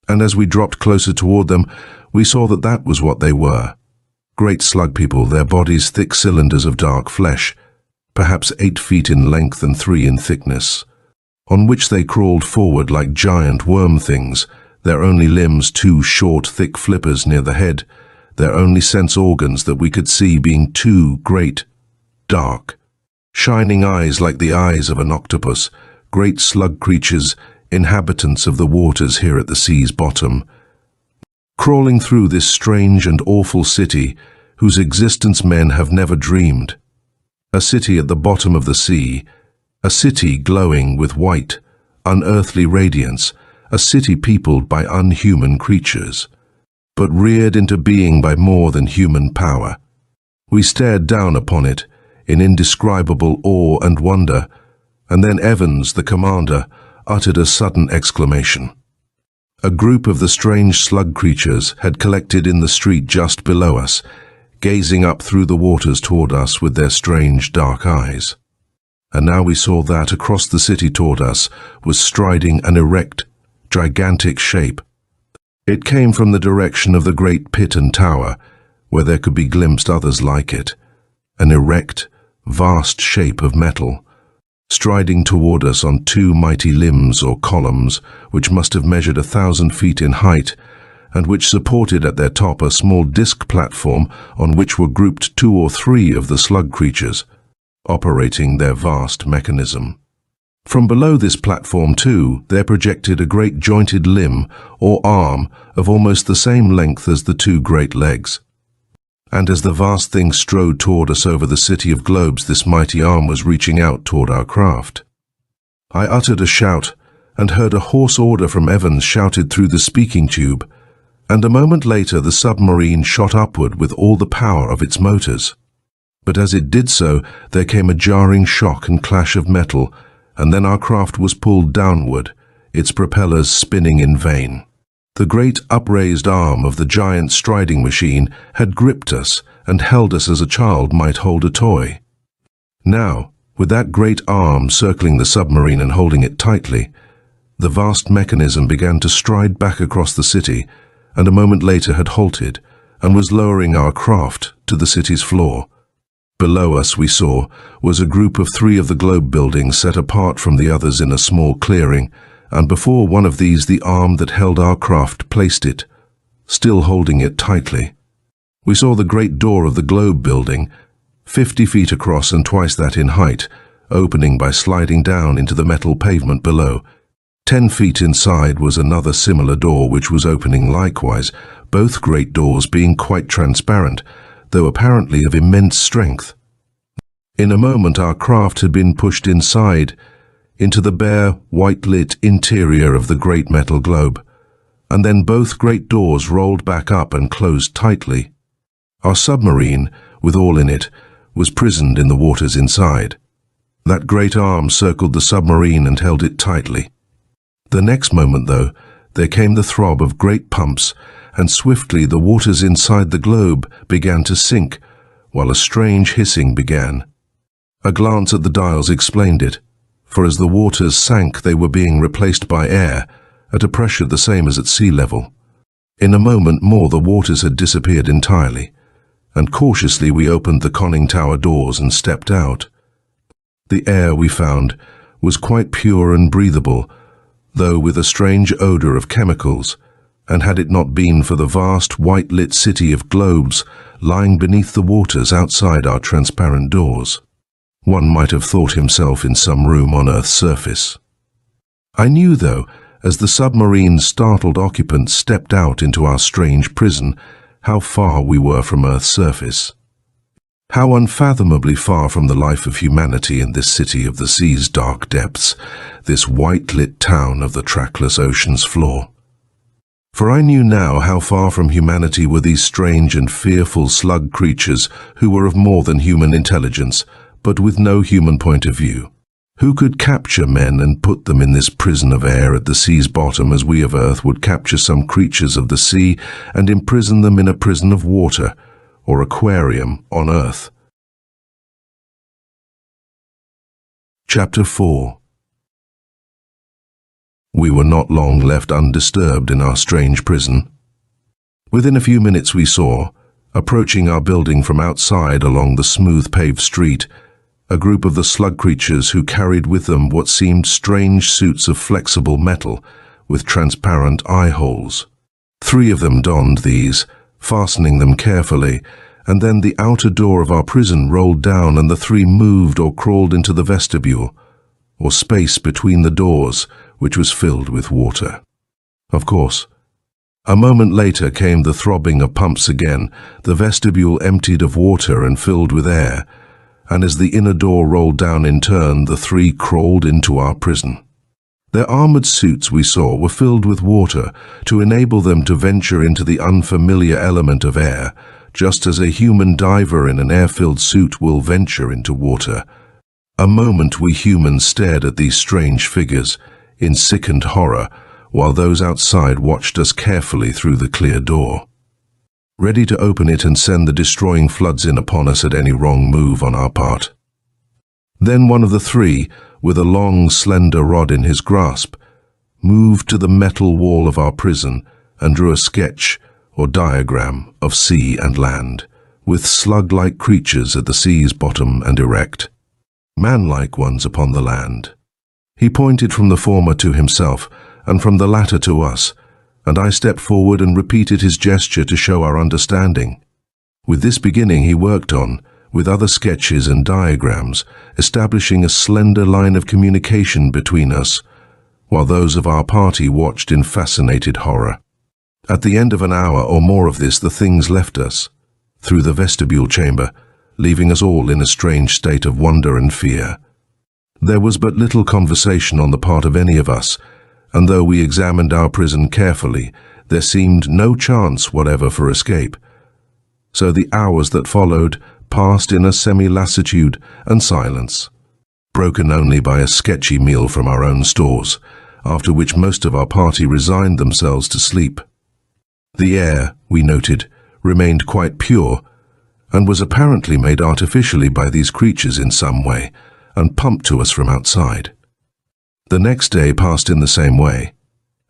and as we dropped closer toward them, we saw that that was what they were. Great slug people, their bodies thick cylinders of dark flesh, perhaps 8 feet in length and 3 in thickness, on which they crawled forward like giant worm things, their only limbs 2 short, thick flippers near the head, their only sense organs that we could see being 2 great, dark, shining eyes like the eyes of an octopus, great slug creatures, inhabitants of the waters here at the sea's bottom. Crawling through this strange and awful city, whose existence men have never dreamed. A city at the bottom of the sea, a city glowing with white, unearthly radiance, a city peopled by unhuman creatures, but reared into being by more than human power. We stared down upon it in indescribable awe and wonder, and then Evans, the commander, uttered a sudden exclamation. A group of the strange slug creatures had collected in the street just below us, gazing up through the waters toward us with their strange dark eyes. And now we saw that across the city toward us was striding an erect, gigantic shape. It came from the direction of the great pit and tower, where there could be glimpsed others like it, an erect, vast shape of metal, striding toward us on two mighty limbs or columns, which must have measured 1,000 feet in height, and which supported at their top a small disc platform on which were grouped 2 or 3 of the slug creatures, operating their vast mechanism. From below this platform, too, there projected a great jointed limb or arm of almost the same length as the 2 great legs. And as the vast thing strode toward us over the city of globes, this mighty arm was reaching out toward our craft. I uttered a shout and heard a hoarse order from Evans shouted through the speaking tube, and a moment later the submarine shot upward with all the power of its motors. But as it did so, there came a jarring shock and clash of metal, and then our craft was pulled downward, its propellers spinning in vain. The great upraised arm of the giant striding machine had gripped us and held us as a child might hold a toy. Now, with that great arm circling the submarine and holding it tightly, the vast mechanism began to stride back across the city, and a moment later had halted and was lowering our craft to the city's floor. Below us, we saw, was a group of 3 of the globe buildings set apart from the others in a small clearing, and before one of these the arm that held our craft placed it, still holding it tightly. We saw the great door of the globe building, 50 feet across and twice that in height, opening by sliding down into the metal pavement below. 10 feet inside was another similar door which was opening likewise, both great doors being quite transparent, though apparently of immense strength. In a moment our craft had been pushed inside, into the bare, white-lit interior of the great metal globe, and then both great doors rolled back up and closed tightly. Our submarine, with all in it, was prisoned in the waters inside. That great arm circled the submarine and held it tightly. The next moment, though, there came the throb of great pumps, and swiftly the waters inside the globe began to sink, while a strange hissing began. A glance at the dials explained it, for as the waters sank they were being replaced by air, at a pressure the same as at sea level. In a moment more the waters had disappeared entirely, and cautiously we opened the conning tower doors and stepped out. The air, we found, was quite pure and breathable, though with a strange odor of chemicals, and had it not been for the vast white-lit city of globes lying beneath the waters outside our transparent doors, one might have thought himself in some room on Earth's surface. I knew, though, as the submarine's startled occupants stepped out into our strange prison, how far we were from Earth's surface. How unfathomably far from the life of humanity in this city of the sea's dark depths, this white-lit town of the trackless ocean's floor. For I knew now how far from humanity were these strange and fearful slug creatures who were of more than human intelligence, but with no human point of view, who could capture men and put them in this prison of air at the sea's bottom as we of Earth would capture some creatures of the sea and imprison them in a prison of water or aquarium on Earth. Chapter 4. We were not long left undisturbed in our strange prison. Within a few minutes we saw, approaching our building from outside along the smooth paved street, a group of the slug creatures who carried with them what seemed strange suits of flexible metal with transparent eye holes. 3 of them donned these, fastening them carefully, and then the outer door of our prison rolled down and the three moved or crawled into the vestibule, or space between the doors, which was filled with water. Of course, a moment later came the throbbing of pumps again, the vestibule emptied of water and filled with air, and as the inner door rolled down in turn, the three crawled into our prison. Their armored suits, we saw, were filled with water to enable them to venture into the unfamiliar element of air, just as a human diver in an air-filled suit will venture into water. A moment we humans stared at these strange figures in sickened horror, while those outside watched us carefully through the clear door, ready to open it and send the destroying floods in upon us at any wrong move on our part. Then one of the three, with a long, slender rod in his grasp, moved to the metal wall of our prison and drew a sketch or diagram of sea and land, with slug-like creatures at the sea's bottom and erect, man-like ones upon the land. He pointed from the former to himself, and from the latter to us, and I stepped forward and repeated his gesture to show our understanding. With this beginning he worked on, with other sketches and diagrams, establishing a slender line of communication between us, while those of our party watched in fascinated horror. At the end of an hour or more of this, the things left us, through the vestibule chamber, leaving us all in a strange state of wonder and fear. There was but little conversation on the part of any of us, and though we examined our prison carefully, there seemed no chance whatever for escape. So the hours that followed passed in a semi-lassitude and silence, broken only by a sketchy meal from our own stores, after which most of our party resigned themselves to sleep. The air, we noted, remained quite pure, and was apparently made artificially by these creatures in some way, and pumped to us from outside. The next day passed in the same way,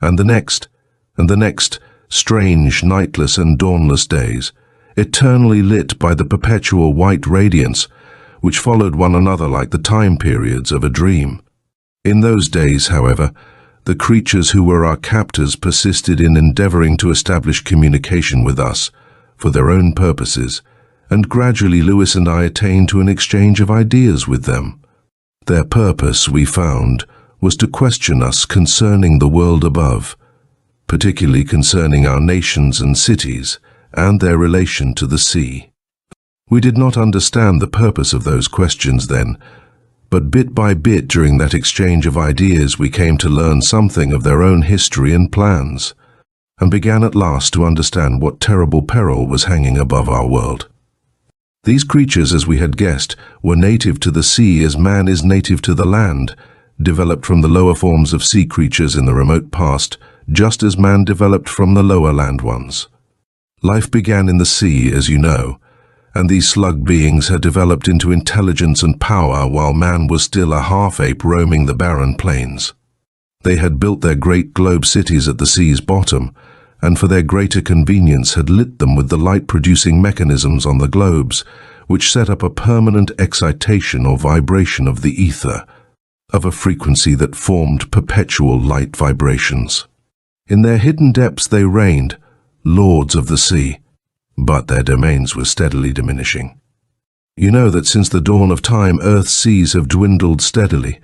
and the next, strange, nightless and dawnless days, eternally lit by the perpetual white radiance, which followed one another like the time periods of a dream. In those days, however, the creatures who were our captors persisted in endeavoring to establish communication with us, for their own purposes, and gradually Lewis and I attained to an exchange of ideas with them. Their purpose, we found, was to question us concerning the world above, particularly concerning our nations and cities, and their relation to the sea. We did not understand the purpose of those questions then, but bit by bit during that exchange of ideas we came to learn something of their own history and plans, and began at last to understand what terrible peril was hanging above our world. These creatures, as we had guessed, were native to the sea as man is native to the land, developed from the lower forms of sea creatures in the remote past, just as man developed from the lower land ones. Life began in the sea, as you know, and these slug beings had developed into intelligence and power while man was still a half-ape roaming the barren plains. They had built their great globe cities at the sea's bottom, and for their greater convenience had lit them with the light-producing mechanisms on the globes, which set up a permanent excitation or vibration of the ether, of a frequency that formed perpetual light vibrations. In their hidden depths they reigned, lords of the sea, but their domains were steadily diminishing. You know that since the dawn of time, Earth's seas have dwindled steadily,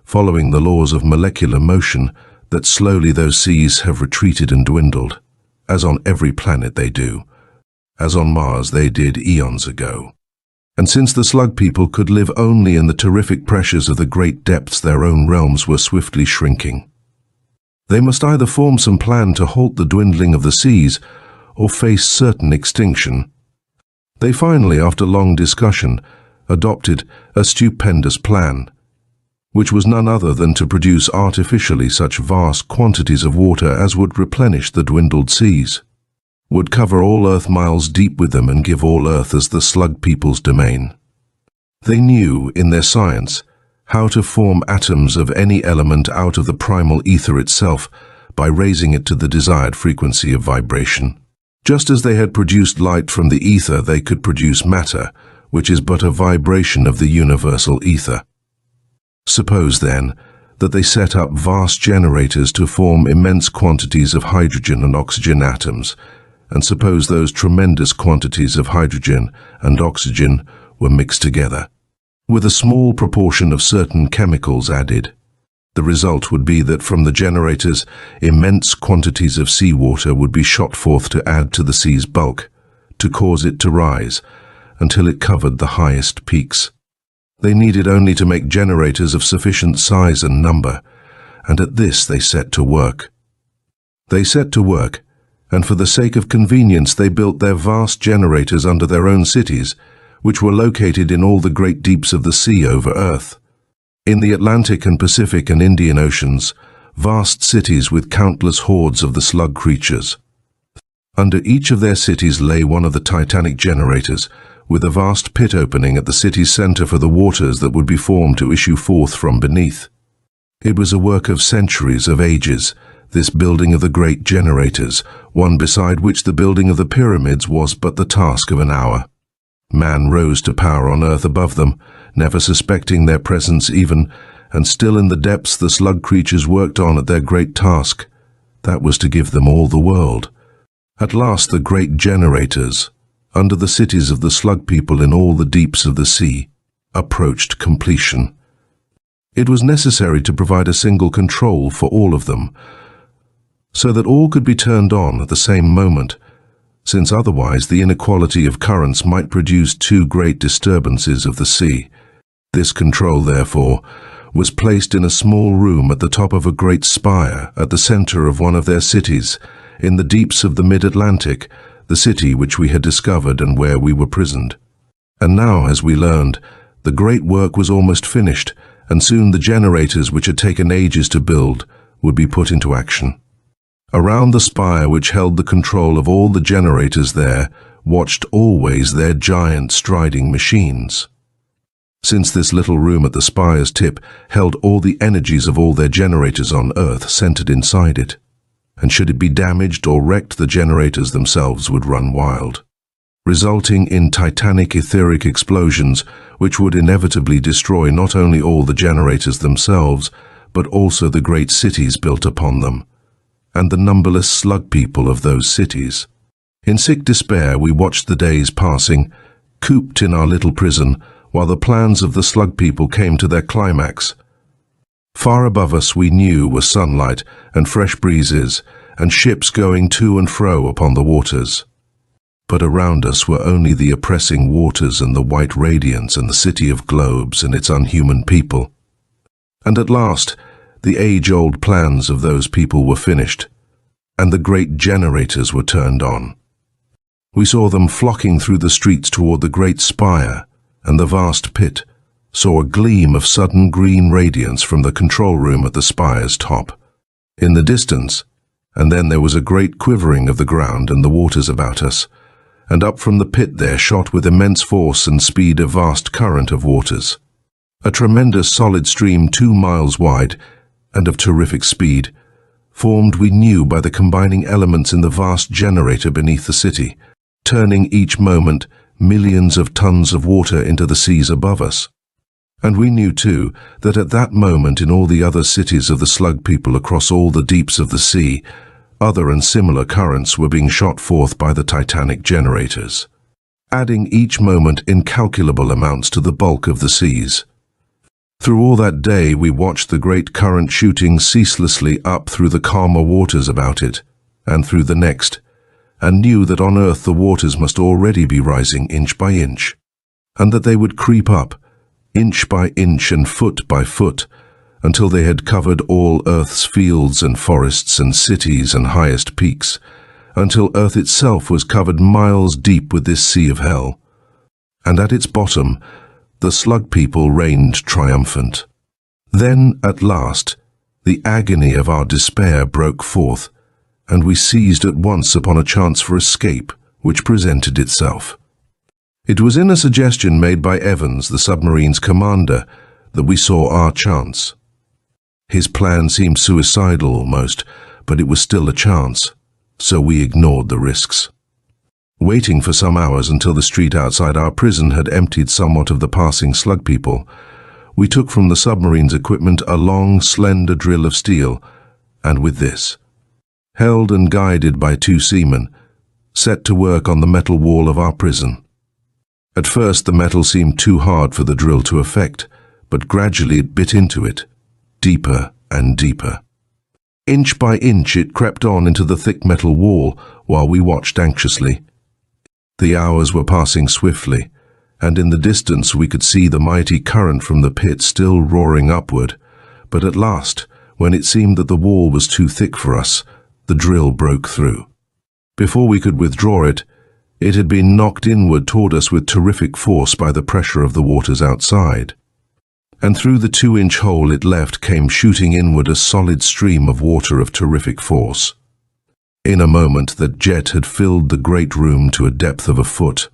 following the laws of molecular motion, that slowly those seas have retreated and dwindled, as on every planet they do, as on Mars they did eons ago. And since the slug people could live only in the terrific pressures of the great depths, their own realms were swiftly shrinking. They must either form some plan to halt the dwindling of the seas, or face certain extinction. They finally, after long discussion, adopted a stupendous plan, which was none other than to produce artificially such vast quantities of water as would replenish the dwindled seas, would cover all Earth miles deep with them and give all Earth as the slug people's domain. They knew, in their science, how to form atoms of any element out of the primal ether itself by raising it to the desired frequency of vibration. Just as they had produced light from the ether, they could produce matter, which is but a vibration of the universal ether. Suppose, then, that they set up vast generators to form immense quantities of hydrogen and oxygen atoms, and suppose those tremendous quantities of hydrogen and oxygen were mixed together, with a small proportion of certain chemicals added. The result would be that from the generators, immense quantities of seawater would be shot forth to add to the sea's bulk, to cause it to rise, until it covered the highest peaks. They needed only to make generators of sufficient size and number, and at this they set to work. And for the sake of convenience they built their vast generators under their own cities, which were located in all the great deeps of the sea over Earth. In the Atlantic and Pacific and Indian Oceans, vast cities with countless hordes of the slug creatures. Under each of their cities lay one of the titanic generators, with a vast pit opening at the city's center for the waters that would be formed to issue forth from beneath. It was a work of centuries, of ages, this building of the great generators, one beside which the building of the pyramids was but the task of an hour. Man rose to power on earth above them, never suspecting their presence even, and still in the depths the slug creatures worked on at their great task. That was to give them all the world. At last the great generators, under the cities of the slug people in all the deeps of the sea, approached completion. It was necessary to provide a single control for all of them, so that all could be turned on at the same moment, since otherwise the inequality of currents might produce too great disturbances of the sea. This control, therefore, was placed in a small room at the top of a great spire at the center of one of their cities, in the deeps of the mid-Atlantic, the city which we had discovered and where we were prisoned. And now, as we learned, the great work was almost finished, and soon the generators which had taken ages to build would be put into action. Around the spire which held the control of all the generators there watched always their giant striding machines. Since this little room at the spire's tip held all the energies of all their generators on Earth centered inside it, and should it be damaged or wrecked, the generators themselves would run wild, resulting in titanic etheric explosions which would inevitably destroy not only all the generators themselves, but also the great cities built upon them, and the numberless slug people of those cities. In sick despair we watched the days passing, cooped in our little prison, while the plans of the slug people came to their climax. Far above us we knew were sunlight and fresh breezes, and ships going to and fro upon the waters. But around us were only the oppressing waters and the white radiance and the city of globes and its unhuman people. And at last, the age-old plans of those people were finished, and the great generators were turned on. We saw them flocking through the streets toward the great spire, and the vast pit, saw a gleam of sudden green radiance from the control room at the spire's top. In the distance, and then there was a great quivering of the ground and the waters about us, and up from the pit there shot with immense force and speed a vast current of waters. A tremendous solid stream 2 miles wide, and of terrific speed, formed we knew by the combining elements in the vast generator beneath the city, turning each moment millions of tons of water into the seas above us. And we knew, too, that at that moment in all the other cities of the slug people across all the deeps of the sea, other and similar currents were being shot forth by the titanic generators, adding each moment incalculable amounts to the bulk of the seas. Through all that day we watched the great current shooting ceaselessly up through the calmer waters about it, and through the next, and knew that on earth the waters must already be rising inch by inch, and that they would creep up, inch by inch and foot by foot, until they had covered all Earth's fields and forests and cities and highest peaks, until Earth itself was covered miles deep with this sea of hell. And at its bottom, the slug people reigned triumphant. Then, at last, the agony of our despair broke forth, and we seized at once upon a chance for escape which presented itself. It was in a suggestion made by Evans, the submarine's commander, that we saw our chance. His plan seemed suicidal almost, but it was still a chance, so we ignored the risks. Waiting for some hours until the street outside our prison had emptied somewhat of the passing slug people, we took from the submarine's equipment a long, slender drill of steel, and with this, held and guided by 2 seamen, set to work on the metal wall of our prison. At first the metal seemed too hard for the drill to effect, but gradually it bit into it, deeper and deeper. Inch by inch it crept on into the thick metal wall while we watched anxiously. The hours were passing swiftly, and in the distance we could see the mighty current from the pit still roaring upward, but at last, when it seemed that the wall was too thick for us, the drill broke through. Before we could withdraw it, it had been knocked inward toward us with terrific force by the pressure of the waters outside. And through the 2-inch hole it left came shooting inward a solid stream of water of terrific force. In a moment that jet had filled the great room to a depth of a foot,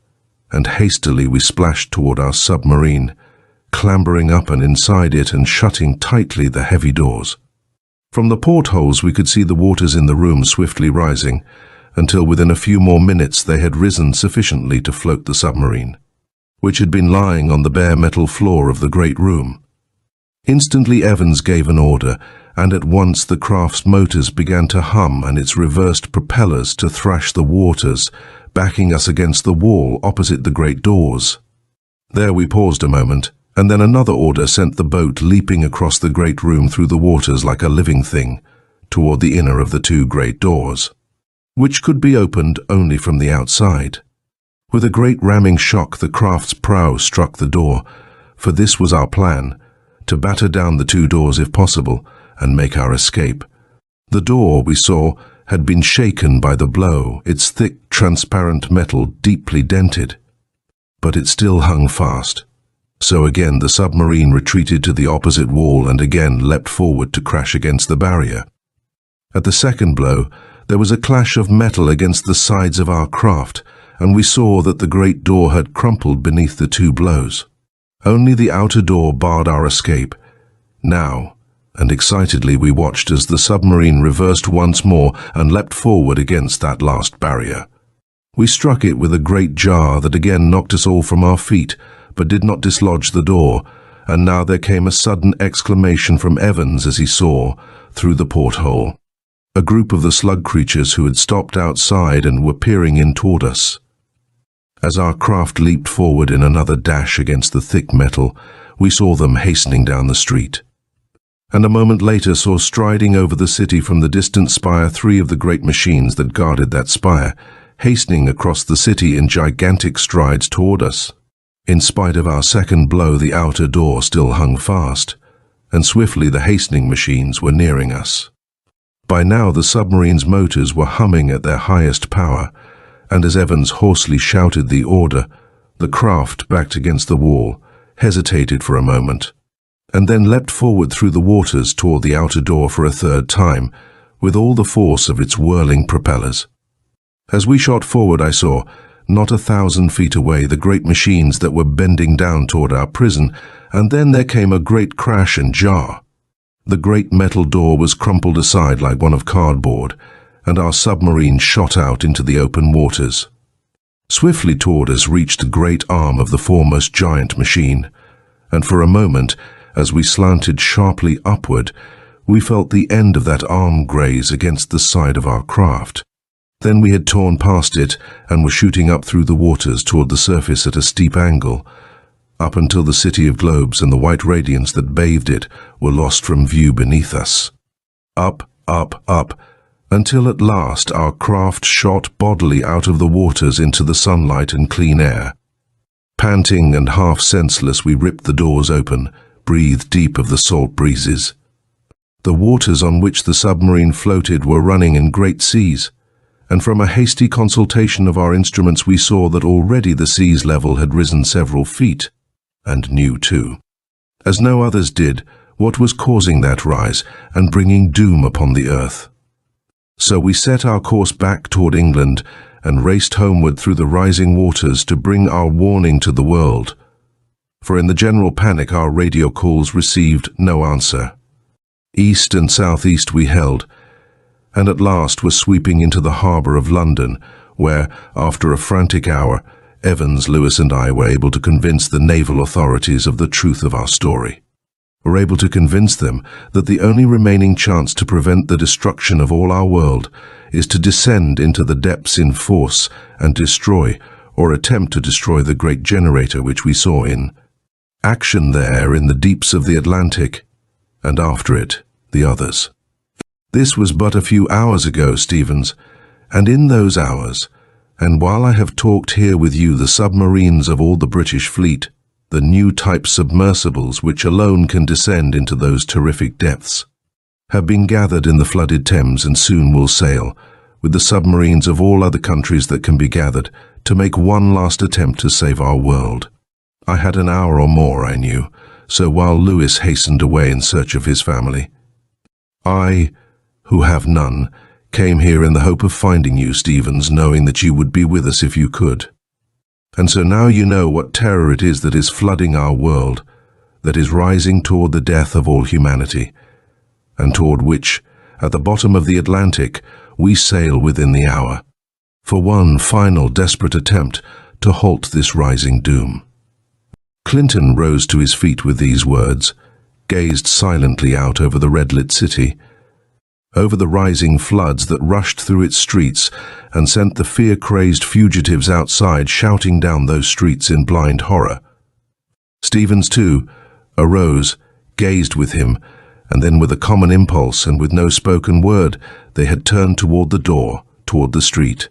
and hastily we splashed toward our submarine, clambering up and inside it and shutting tightly the heavy doors. From the portholes we could see the waters in the room swiftly rising, until within a few more minutes they had risen sufficiently to float the submarine, which had been lying on the bare metal floor of the great room. Instantly Evans gave an order, and at once the craft's motors began to hum and its reversed propellers to thrash the waters, backing us against the wall opposite the great doors. There we paused a moment, and then another order sent the boat leaping across the great room through the waters like a living thing, toward the inner of the 2 great doors, which could be opened only from the outside. With a great ramming shock the craft's prow struck the door, for this was our plan, to batter down the 2 doors if possible, and make our escape. The door, we saw, had been shaken by the blow, its thick, transparent metal deeply dented. But it still hung fast. So again the submarine retreated to the opposite wall and again leapt forward to crash against the barrier. At the second blow, there was a clash of metal against the sides of our craft, and we saw that the great door had crumpled beneath the 2 blows. Only the outer door barred our escape. Now, and excitedly we watched as the submarine reversed once more and leapt forward against that last barrier. We struck it with a great jar that again knocked us all from our feet, but did not dislodge the door, and now there came a sudden exclamation from Evans as he saw, through the porthole, a group of the slug creatures who had stopped outside and were peering in toward us. As our craft leaped forward in another dash against the thick metal, we saw them hastening down the street, and a moment later saw striding over the city from the distant spire 3 of the great machines that guarded that spire, hastening across the city in gigantic strides toward us. In spite of our second blow, the outer door still hung fast, and swiftly the hastening machines were nearing us. By now the submarine's motors were humming at their highest power, and as Evans hoarsely shouted the order, the craft, backed against the wall, hesitated for a moment, and then leapt forward through the waters toward the outer door for a 3rd time, with all the force of its whirling propellers. As we shot forward I saw, not 1,000 feet away, the great machines that were bending down toward our prison, and then there came a great crash and jar. The great metal door was crumpled aside like one of cardboard, and our submarine shot out into the open waters. Swiftly toward us reached the great arm of the foremost giant machine, and for a moment, as we slanted sharply upward, we felt the end of that arm graze against the side of our craft. Then we had torn past it and were shooting up through the waters toward the surface at a steep angle, up until the city of globes and the white radiance that bathed it were lost from view beneath us. Up, up, up, until at last our craft shot bodily out of the waters into the sunlight and clean air. Panting and half senseless, we ripped the doors open, breathed deep of the salt breezes. The waters on which the submarine floated were running in great seas, and from a hasty consultation of our instruments we saw that already the sea's level had risen several feet, and knew too, as no others did, what was causing that rise and bringing doom upon the earth. So we set our course back toward England and raced homeward through the rising waters to bring our warning to the world, for in the general panic our radio calls received no answer. East and southeast we held, and at last were sweeping into the harbour of London, where, after a frantic hour, Evans, Lewis and I were able to convince the naval authorities of the truth of our story. were able to convince them that the only remaining chance to prevent the destruction of all our world is to descend into the depths in force and destroy, or attempt to destroy, the great generator which we saw in action there in the deeps of the Atlantic, and after it, the others. This was but a few hours ago, Stevens, and in those hours, and while I have talked here with you, the submarines of all the British fleet, the new type submersibles which alone can descend into those terrific depths, have been gathered in the flooded Thames and soon will sail, with the submarines of all other countries that can be gathered, to make one last attempt to save our world. I had an hour or more, I knew, so while Lewis hastened away in search of his family, I, who have none, came here in the hope of finding you, Stevens, knowing that you would be with us if you could. And so now you know what terror it is that is flooding our world, that is rising toward the death of all humanity, and toward which, at the bottom of the Atlantic, we sail within the hour, for one final desperate attempt to halt this rising doom. Clinton rose to his feet with these words, gazed silently out over the red-lit city, over the rising floods that rushed through its streets and sent the fear-crazed fugitives outside shouting down those streets in blind horror. Stevens, too, arose, gazed with him, and then with a common impulse and with no spoken word, they had turned toward the door, toward the street.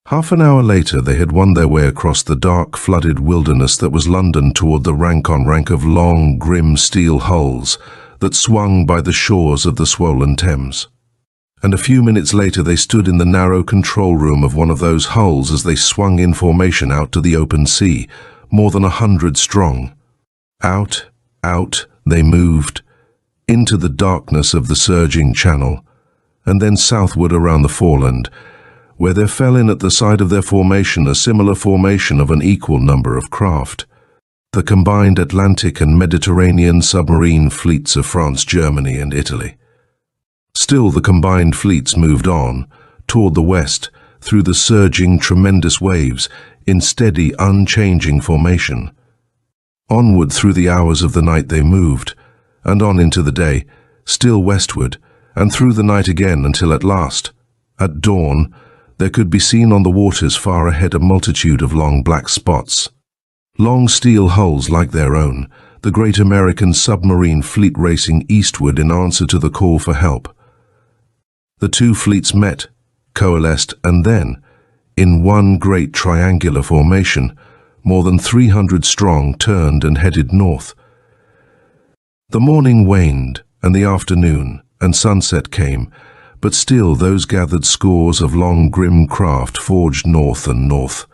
Half an hour later they had won their way across the dark, flooded wilderness that was London toward the rank-on-rank of long, grim steel hulls that swung by the shores of the swollen Thames. And a few minutes later they stood in the narrow control room of one of those hulls as they swung in formation out to the open sea, more than 100 strong. Out, they moved, into the darkness of the surging channel, and then southward around the foreland, where there fell in at the side of their formation a similar formation of an equal number of craft, the combined Atlantic and Mediterranean submarine fleets of France, Germany, and Italy. Still the combined fleets moved on, toward the west, through the surging, tremendous waves, in steady, unchanging formation. Onward through the hours of the night they moved, and on into the day, still westward, and through the night again until at last, at dawn, there could be seen on the waters far ahead a multitude of long black spots. Long steel hulls like their own, the great American submarine fleet racing eastward in answer to the call for help. The two fleets met, coalesced, and then, in one great triangular formation, more than 300 strong turned and headed north. The morning waned, and the afternoon, and sunset came, but still those gathered scores of long grim craft forged north and north,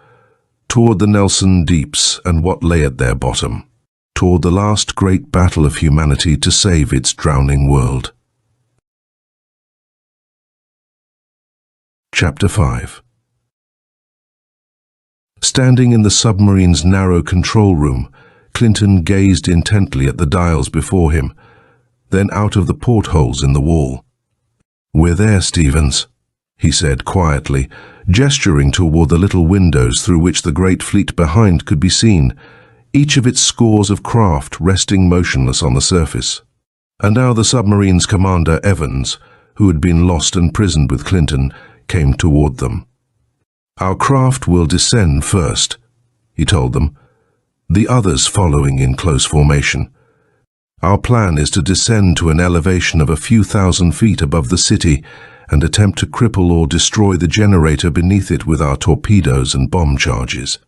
toward the Nelson deeps and what lay at their bottom, toward the last great battle of humanity to save its drowning world. Chapter 5. Standing in the submarine's narrow control room, Clinton gazed intently at the dials before him, then out of the portholes in the wall. "We're there, Stevens," he said quietly, gesturing toward the little windows through which the great fleet behind could be seen, each of its scores of craft resting motionless on the surface. And now the submarine's commander, Evans, who had been lost and prisoned with Clinton, came toward them. "Our craft will descend first," he told them, "the others following in close formation. Our plan is to descend to an elevation of a few thousand feet above the city and attempt to cripple or destroy the generator beneath it with our torpedoes and bomb charges."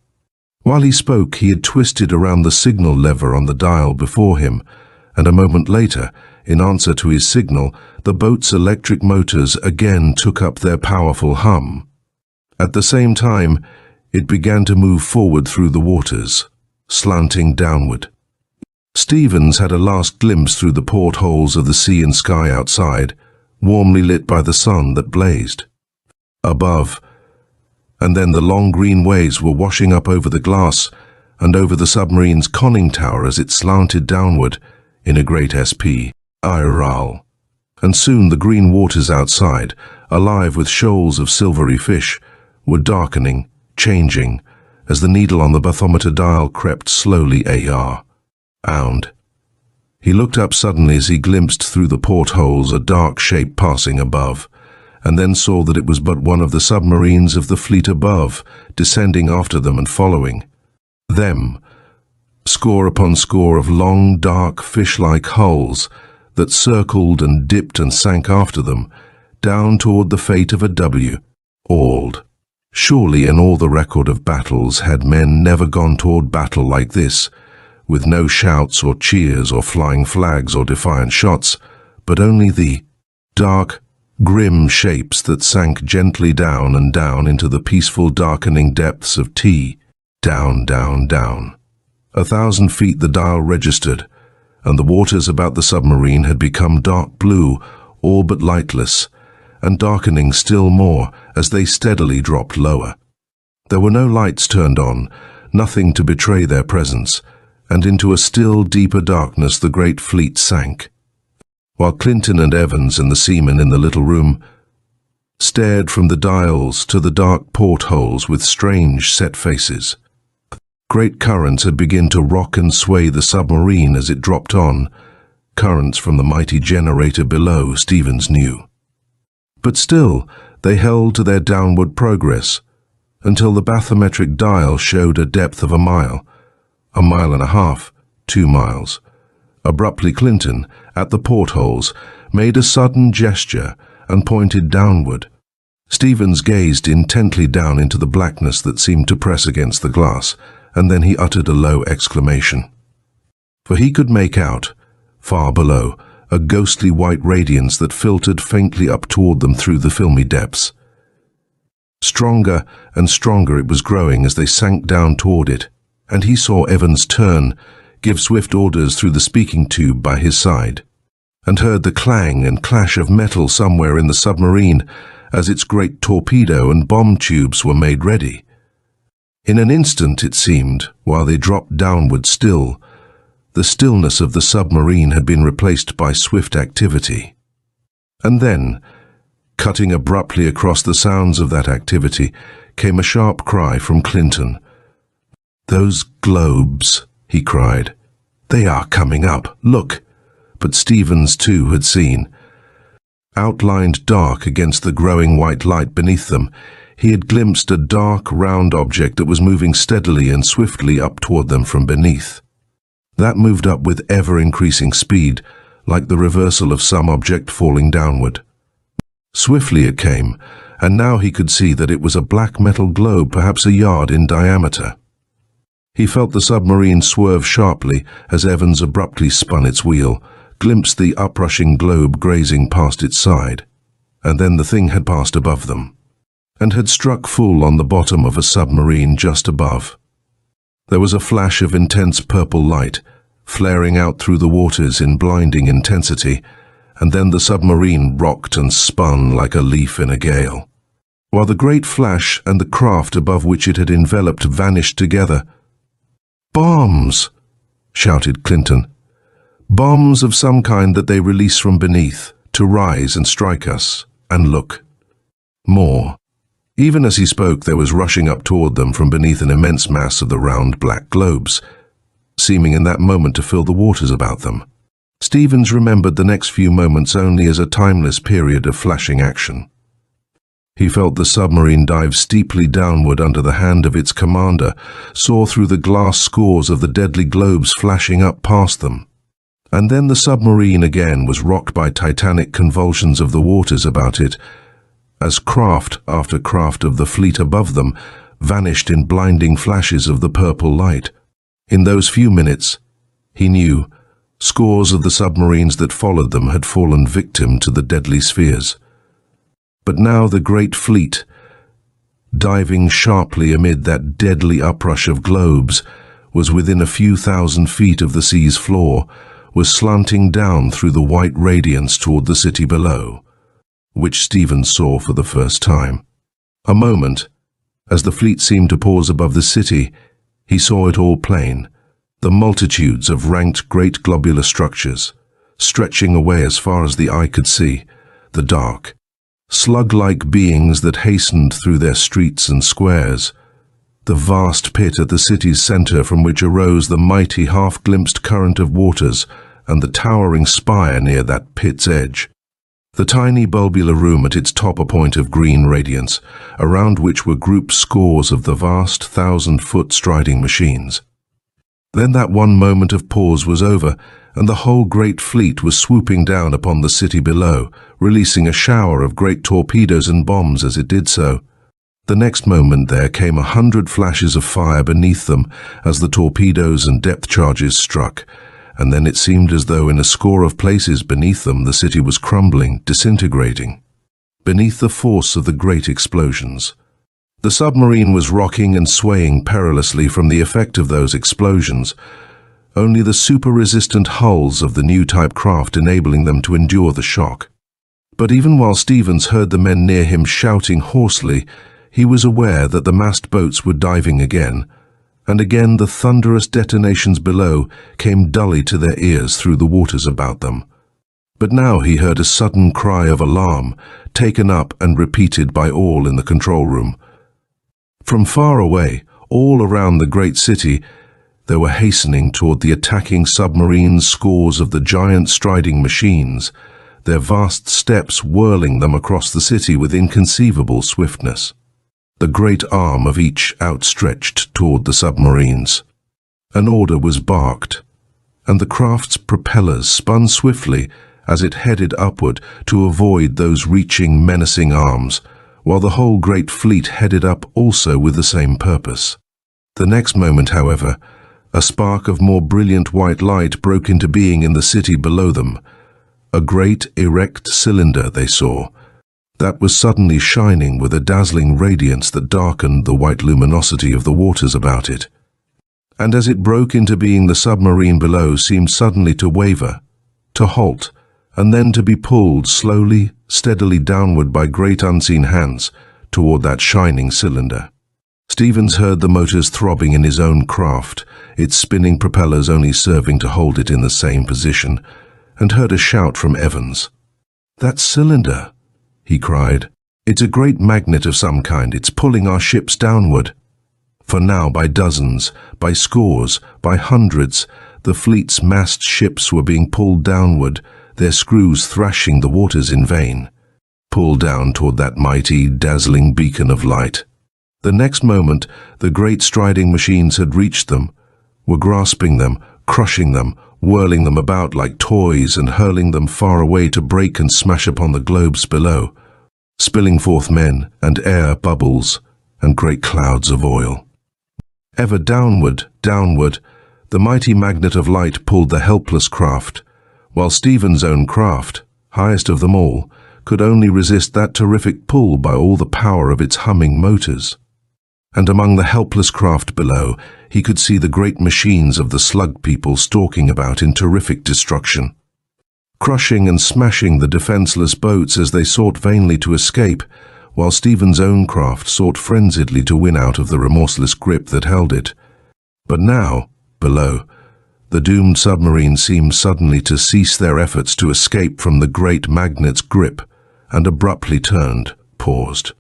While he spoke, he had twisted around the signal lever on the dial before him, and a moment later, in answer to his signal, the boat's electric motors again took up their powerful hum. At the same time, it began to move forward through the waters, slanting downward. Stevens had a last glimpse through the portholes of the sea and sky outside, warmly lit by the sun that blazed above, and then the long green waves were washing up over the glass and over the submarine's conning tower as it slanted downward in a great spiral. And soon the green waters outside, alive with shoals of silvery fish, were darkening, changing, as the needle on the bathymeter dial crept slowly around. He looked up suddenly as he glimpsed through the portholes a dark shape passing above, and then saw that it was but one of the submarines of the fleet above, descending after them and following them. Score upon score of long, dark, fish-like hulls that circled and dipped and sank after them, down toward the fate of a W, awed. Surely in all the record of battles had men never gone toward battle like this, with no shouts or cheers or flying flags or defiant shots, but only the dark, grim shapes that sank gently down and down into the peaceful darkening depths of T. Down, down, down. 1,000 feet the dial registered, and the waters about the submarine had become dark blue, all but lightless, and darkening still more as they steadily dropped lower. There were no lights turned on, nothing to betray their presence, and into a still deeper darkness the great fleet sank, while Clinton and Evans and the seamen in the little room stared from the dials to the dark portholes with strange set faces. Great currents had begun to rock and sway the submarine as it dropped on, currents from the mighty generator below, Stevens knew. But still, they held to their downward progress, until the bathymetric dial showed a depth of a mile and a half, 2 miles. Abruptly Clinton, at the portholes, made a sudden gesture and pointed downward. Stevens gazed intently down into the blackness that seemed to press against the glass, and then he uttered a low exclamation. For he could make out, far below, a ghostly white radiance that filtered faintly up toward them through the filmy depths. Stronger and stronger it was growing as they sank down toward it, and he saw Evans turn, give swift orders through the speaking tube by his side, and heard the clang and clash of metal somewhere in the submarine as its great torpedo and bomb tubes were made ready. In an instant, it seemed, while they dropped downward still, the stillness of the submarine had been replaced by swift activity. And then, cutting abruptly across the sounds of that activity, came a sharp cry from Clinton. "Those globes," he cried. "They are coming up, look." But Stevens, too, had seen. Outlined dark against the growing white light beneath them, he had glimpsed a dark, round object that was moving steadily and swiftly up toward them from beneath. That moved up with ever-increasing speed, like the reversal of some object falling downward. Swiftly it came, and now he could see that it was a black metal globe perhaps a yard in diameter. He felt the submarine swerve sharply as Evans abruptly spun its wheel, glimpsed the uprushing globe grazing past its side, and then the thing had passed above them, and had struck full on the bottom of a submarine just above. There was a flash of intense purple light, flaring out through the waters in blinding intensity, and then the submarine rocked and spun like a leaf in a gale, while the great flash and the craft above which it had enveloped vanished together. "Bombs!" shouted Clinton. "Bombs of some kind that they release from beneath, to rise and strike us, and look. More." Even as he spoke, there was rushing up toward them from beneath an immense mass of the round black globes, seeming in that moment to fill the waters about them. Stevens remembered the next few moments only as a timeless period of flashing action. He felt the submarine dive steeply downward under the hand of its commander, saw through the glass scores of the deadly globes flashing up past them. And then the submarine again was rocked by titanic convulsions of the waters about it, as craft after craft of the fleet above them vanished in blinding flashes of the purple light. In those few minutes, he knew, scores of the submarines that followed them had fallen victim to the deadly spheres. But now the great fleet, diving sharply amid that deadly uprush of globes, was within a few thousand feet of the sea's floor, was slanting down through the white radiance toward the city below, which Stevens saw for the first time. A moment, as the fleet seemed to pause above the city, he saw it all plain, the multitudes of ranked great globular structures, stretching away as far as the eye could see, the dark, slug-like beings that hastened through their streets and squares, the vast pit at the city's center from which arose the mighty half-glimpsed current of waters and the towering spire near that pit's edge. The tiny bulbular room at its top, a point of green radiance, around which were grouped scores of the vast 1,000-foot striding machines. Then that one moment of pause was over, and the whole great fleet was swooping down upon the city below, releasing a shower of great torpedoes and bombs as it did so. The next moment there came 100 flashes of fire beneath them as the torpedoes and depth charges struck, and then it seemed as though in a score of places beneath them the city was crumbling, disintegrating, beneath the force of the great explosions. The submarine was rocking and swaying perilously from the effect of those explosions, only the super-resistant hulls of the new type craft enabling them to endure the shock. But even while Stevens heard the men near him shouting hoarsely, he was aware that the massed boats were diving again, and again the thunderous detonations below came dully to their ears through the waters about them. But now he heard a sudden cry of alarm, taken up and repeated by all in the control room. From far away, all around the great city, there were hastening toward the attacking submarines scores of the giant striding machines, their vast steps whirling them across the city with inconceivable swiftness, the great arm of each outstretched toward the submarines. An order was barked, and the craft's propellers spun swiftly as it headed upward to avoid those reaching, menacing arms, while the whole great fleet headed up also with the same purpose. The next moment, however, a spark of more brilliant white light broke into being in the city below them. A great erect cylinder they saw, that was suddenly shining with a dazzling radiance that darkened the white luminosity of the waters about it. And as it broke into being, the submarine below seemed suddenly to waver, to halt, and then to be pulled slowly, steadily downward by great unseen hands toward that shining cylinder. Stevens heard the motors throbbing in his own craft, its spinning propellers only serving to hold it in the same position, and heard a shout from Evans. "That cylinder!" he cried. "It's a great magnet of some kind. It's pulling our ships downward." For now, by dozens, by scores, by hundreds, the fleet's massed ships were being pulled downward, their screws thrashing the waters in vain, pulled down toward that mighty, dazzling beacon of light. The next moment, the great striding machines had reached them, were grasping them, crushing them, whirling them about like toys and hurling them far away to break and smash upon the globes below, spilling forth men and air bubbles and great clouds of oil. Ever downward, downward, the mighty magnet of light pulled the helpless craft, while Stevens' own craft, highest of them all, could only resist that terrific pull by all the power of its humming motors. And among the helpless craft below, he could see the great machines of the slug people stalking about in terrific destruction, crushing and smashing the defenseless boats as they sought vainly to escape, while Stevens' own craft sought frenziedly to win out of the remorseless grip that held it. But now, below, the doomed submarine seemed suddenly to cease their efforts to escape from the great magnet's grip, and abruptly turned, paused,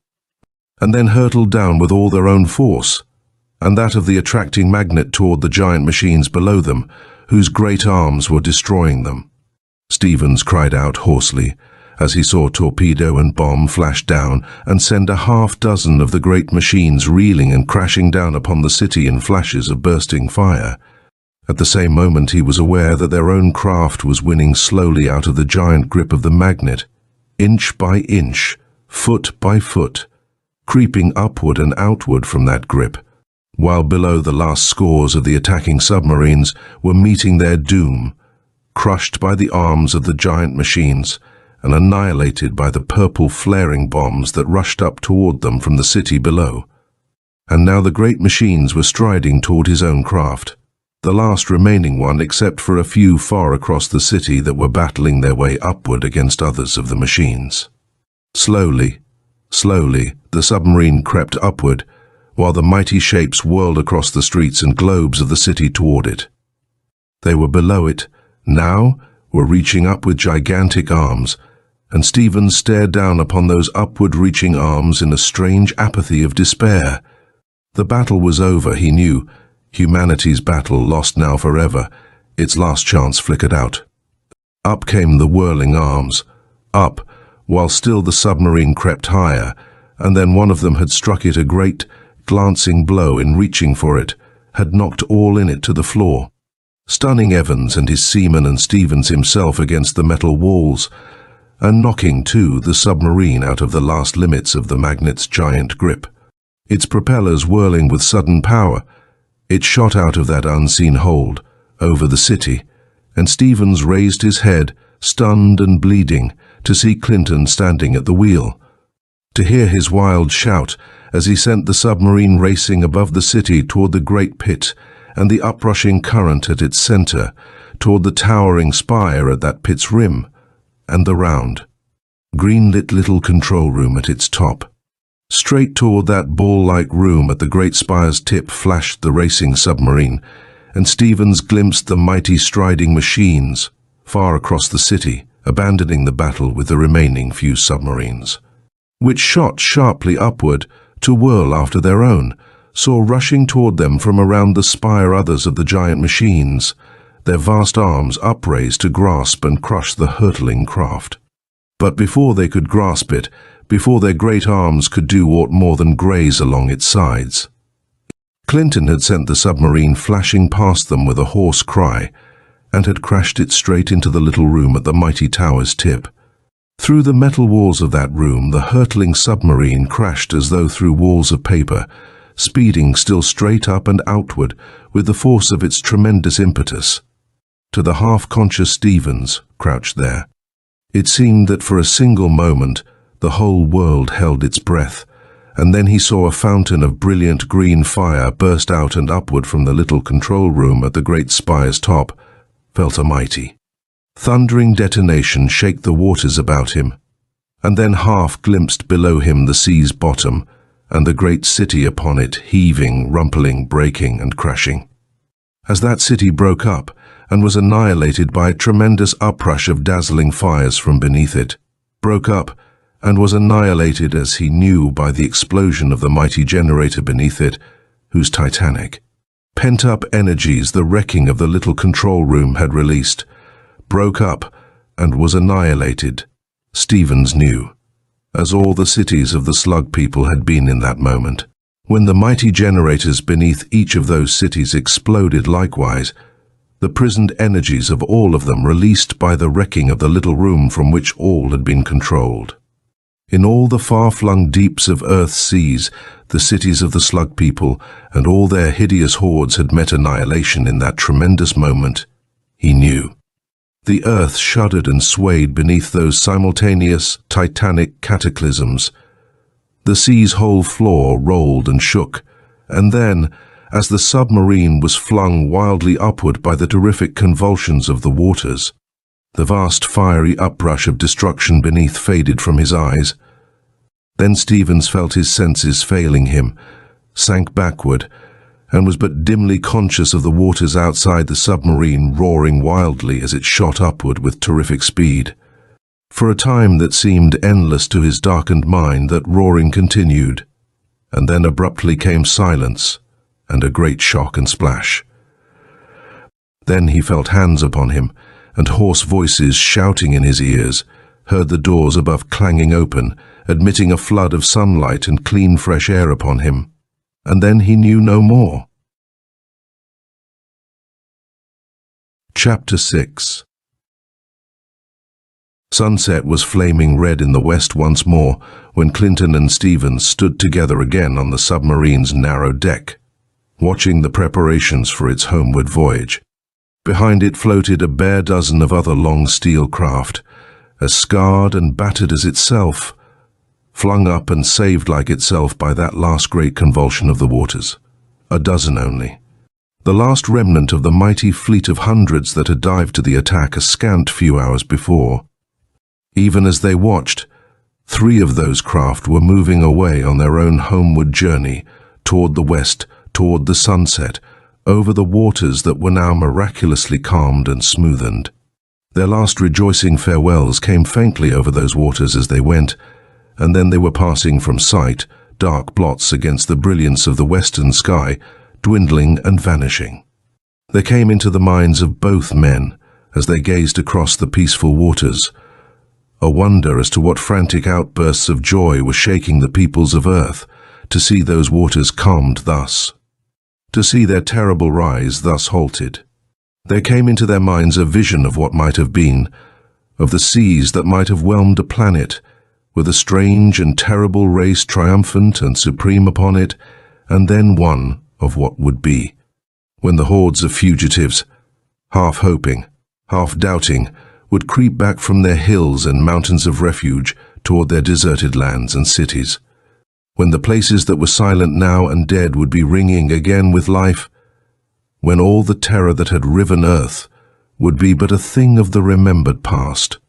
and then hurtled down with all their own force, and that of the attracting magnet toward the giant machines below them, whose great arms were destroying them. Stevens cried out hoarsely, as he saw torpedo and bomb flash down and send a half-dozen of the great machines reeling and crashing down upon the city in flashes of bursting fire. At the same moment he was aware that their own craft was winning slowly out of the giant grip of the magnet, inch by inch, foot by foot, creeping upward and outward from that grip, while below the last scores of the attacking submarines were meeting their doom, crushed by the arms of the giant machines and annihilated by the purple flaring bombs that rushed up toward them from the city below. And now the great machines were striding toward his own craft, the last remaining one except for a few far across the city that were battling their way upward against others of the machines. Slowly, slowly, the submarine crept upward, while the mighty shapes whirled across the streets and globes of the city toward it. They were below it, now were reaching up with gigantic arms, and Stevens stared down upon those upward-reaching arms in a strange apathy of despair. The battle was over, he knew. Humanity's battle lost now forever, its last chance flickered out. Up came the whirling arms. Up, while still the submarine crept higher, and then one of them had struck it a great, glancing blow in reaching for it, had knocked all in it to the floor, stunning Evans and his seamen and Stevens himself against the metal walls, and knocking, too, the submarine out of the last limits of the magnet's giant grip. Its propellers whirling with sudden power, it shot out of that unseen hold, over the city, and Stevens raised his head, stunned and bleeding, to see Clinton standing at the wheel, to hear his wild shout as he sent the submarine racing above the city toward the great pit and the uprushing current at its center, toward the towering spire at that pit's rim, and the round, green-lit little control room at its top. Straight toward that ball-like room at the great spire's tip flashed the racing submarine, and Stevens glimpsed the mighty striding machines far across the city, abandoning the battle with the remaining few submarines, which shot sharply upward to whirl after their own, saw rushing toward them from around the spire others of the giant machines, their vast arms upraised to grasp and crush the hurtling craft. But before they could grasp it, before their great arms could do aught more than graze along its sides, Clinton had sent the submarine flashing past them with a hoarse cry, and had crashed it straight into the little room at the mighty tower's tip. Through the metal walls of that room, the hurtling submarine crashed as though through walls of paper, speeding still straight up and outward with the force of its tremendous impetus. To the half-conscious Stevens, crouched there, it seemed that for a single moment the whole world held its breath, and then he saw a fountain of brilliant green fire burst out and upward from the little control room at the great spire's top, felt a mighty, thundering detonation shake the waters about him, and then half glimpsed below him the sea's bottom, and the great city upon it heaving, rumpling, breaking, and crashing. As that city broke up, and was annihilated by a tremendous uprush of dazzling fires from beneath it, broke up, and was annihilated as he knew by the explosion of the mighty generator beneath it, whose titanic, pent-up energies the wrecking of the little control room had released, broke up, and was annihilated, Stevens knew, as all the cities of the slug people had been in that moment, when the mighty generators beneath each of those cities exploded likewise, the prisoned energies of all of them released by the wrecking of the little room from which all had been controlled. In all the far-flung deeps of Earth's seas, the cities of the slug people and all their hideous hordes had met annihilation in that tremendous moment, he knew. The earth shuddered and swayed beneath those simultaneous, titanic cataclysms. The sea's whole floor rolled and shook, and then, as the submarine was flung wildly upward by the terrific convulsions of the waters, the vast fiery uprush of destruction beneath faded from his eyes. Then Stevens felt his senses failing him, sank backward, and was but dimly conscious of the waters outside the submarine roaring wildly as it shot upward with terrific speed. For a time that seemed endless to his darkened mind, that roaring continued, and then abruptly came silence and a great shock and splash. Then he felt hands upon him, and hoarse voices shouting in his ears, heard the doors above clanging open, admitting a flood of sunlight and clean fresh air upon him, and then he knew no more. Chapter 6. Sunset was flaming red in the west once more when Clinton and Stevens stood together again on the submarine's narrow deck, watching the preparations for its homeward voyage. Behind it floated a bare dozen of other long steel craft, as scarred and battered as itself, flung up and saved like itself by that last great convulsion of the waters. A dozen only. The last remnant of the mighty fleet of hundreds that had dived to the attack a scant few hours before. Even as they watched, 3 of those craft were moving away on their own homeward journey, toward the west, toward the sunset, over the waters that were now miraculously calmed and smoothened. Their last rejoicing farewells came faintly over those waters as they went, and then they were passing from sight, dark blots against the brilliance of the western sky, dwindling and vanishing. There came into the minds of both men as they gazed across the peaceful waters, a wonder as to what frantic outbursts of joy were shaking the peoples of earth to see those waters calmed thus, to see their terrible rise thus halted. There came into their minds a vision of what might have been, of the seas that might have whelmed a planet, with a strange and terrible race triumphant and supreme upon it, and then one of what would be, when the hordes of fugitives, half hoping, half doubting, would creep back from their hills and mountains of refuge toward their deserted lands and cities, when the places that were silent now and dead would be ringing again with life, when all the terror that had riven earth would be but a thing of the remembered past.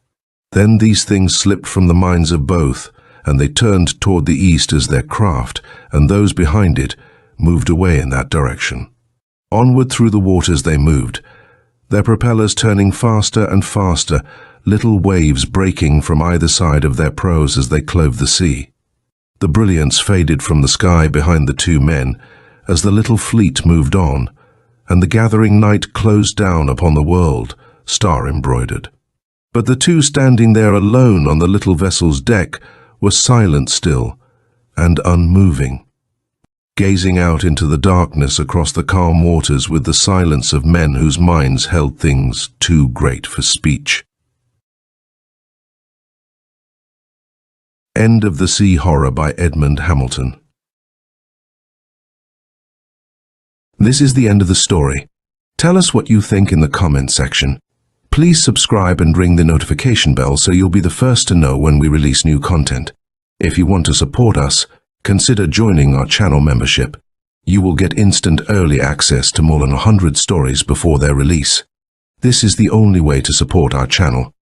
Then these things slipped from the minds of both, and they turned toward the east as their craft, and those behind it, moved away in that direction. Onward through the waters they moved, their propellers turning faster and faster, little waves breaking from either side of their prows as they clove the sea. The brilliance faded from the sky behind the two men as the little fleet moved on, and the gathering night closed down upon the world, star-embroidered. But the two standing there alone on the little vessel's deck were silent still and unmoving, gazing out into the darkness across the calm waters with the silence of men whose minds held things too great for speech. End of The Sea Horror by Edmond Hamilton. This is the end of the story. Tell us what you think in the comment section. Please subscribe and ring the notification bell so you'll be the first to know when we release new content. If you want to support us, consider joining our channel membership. You will get instant early access to more than 100 stories before their release. This is the only way to support our channel.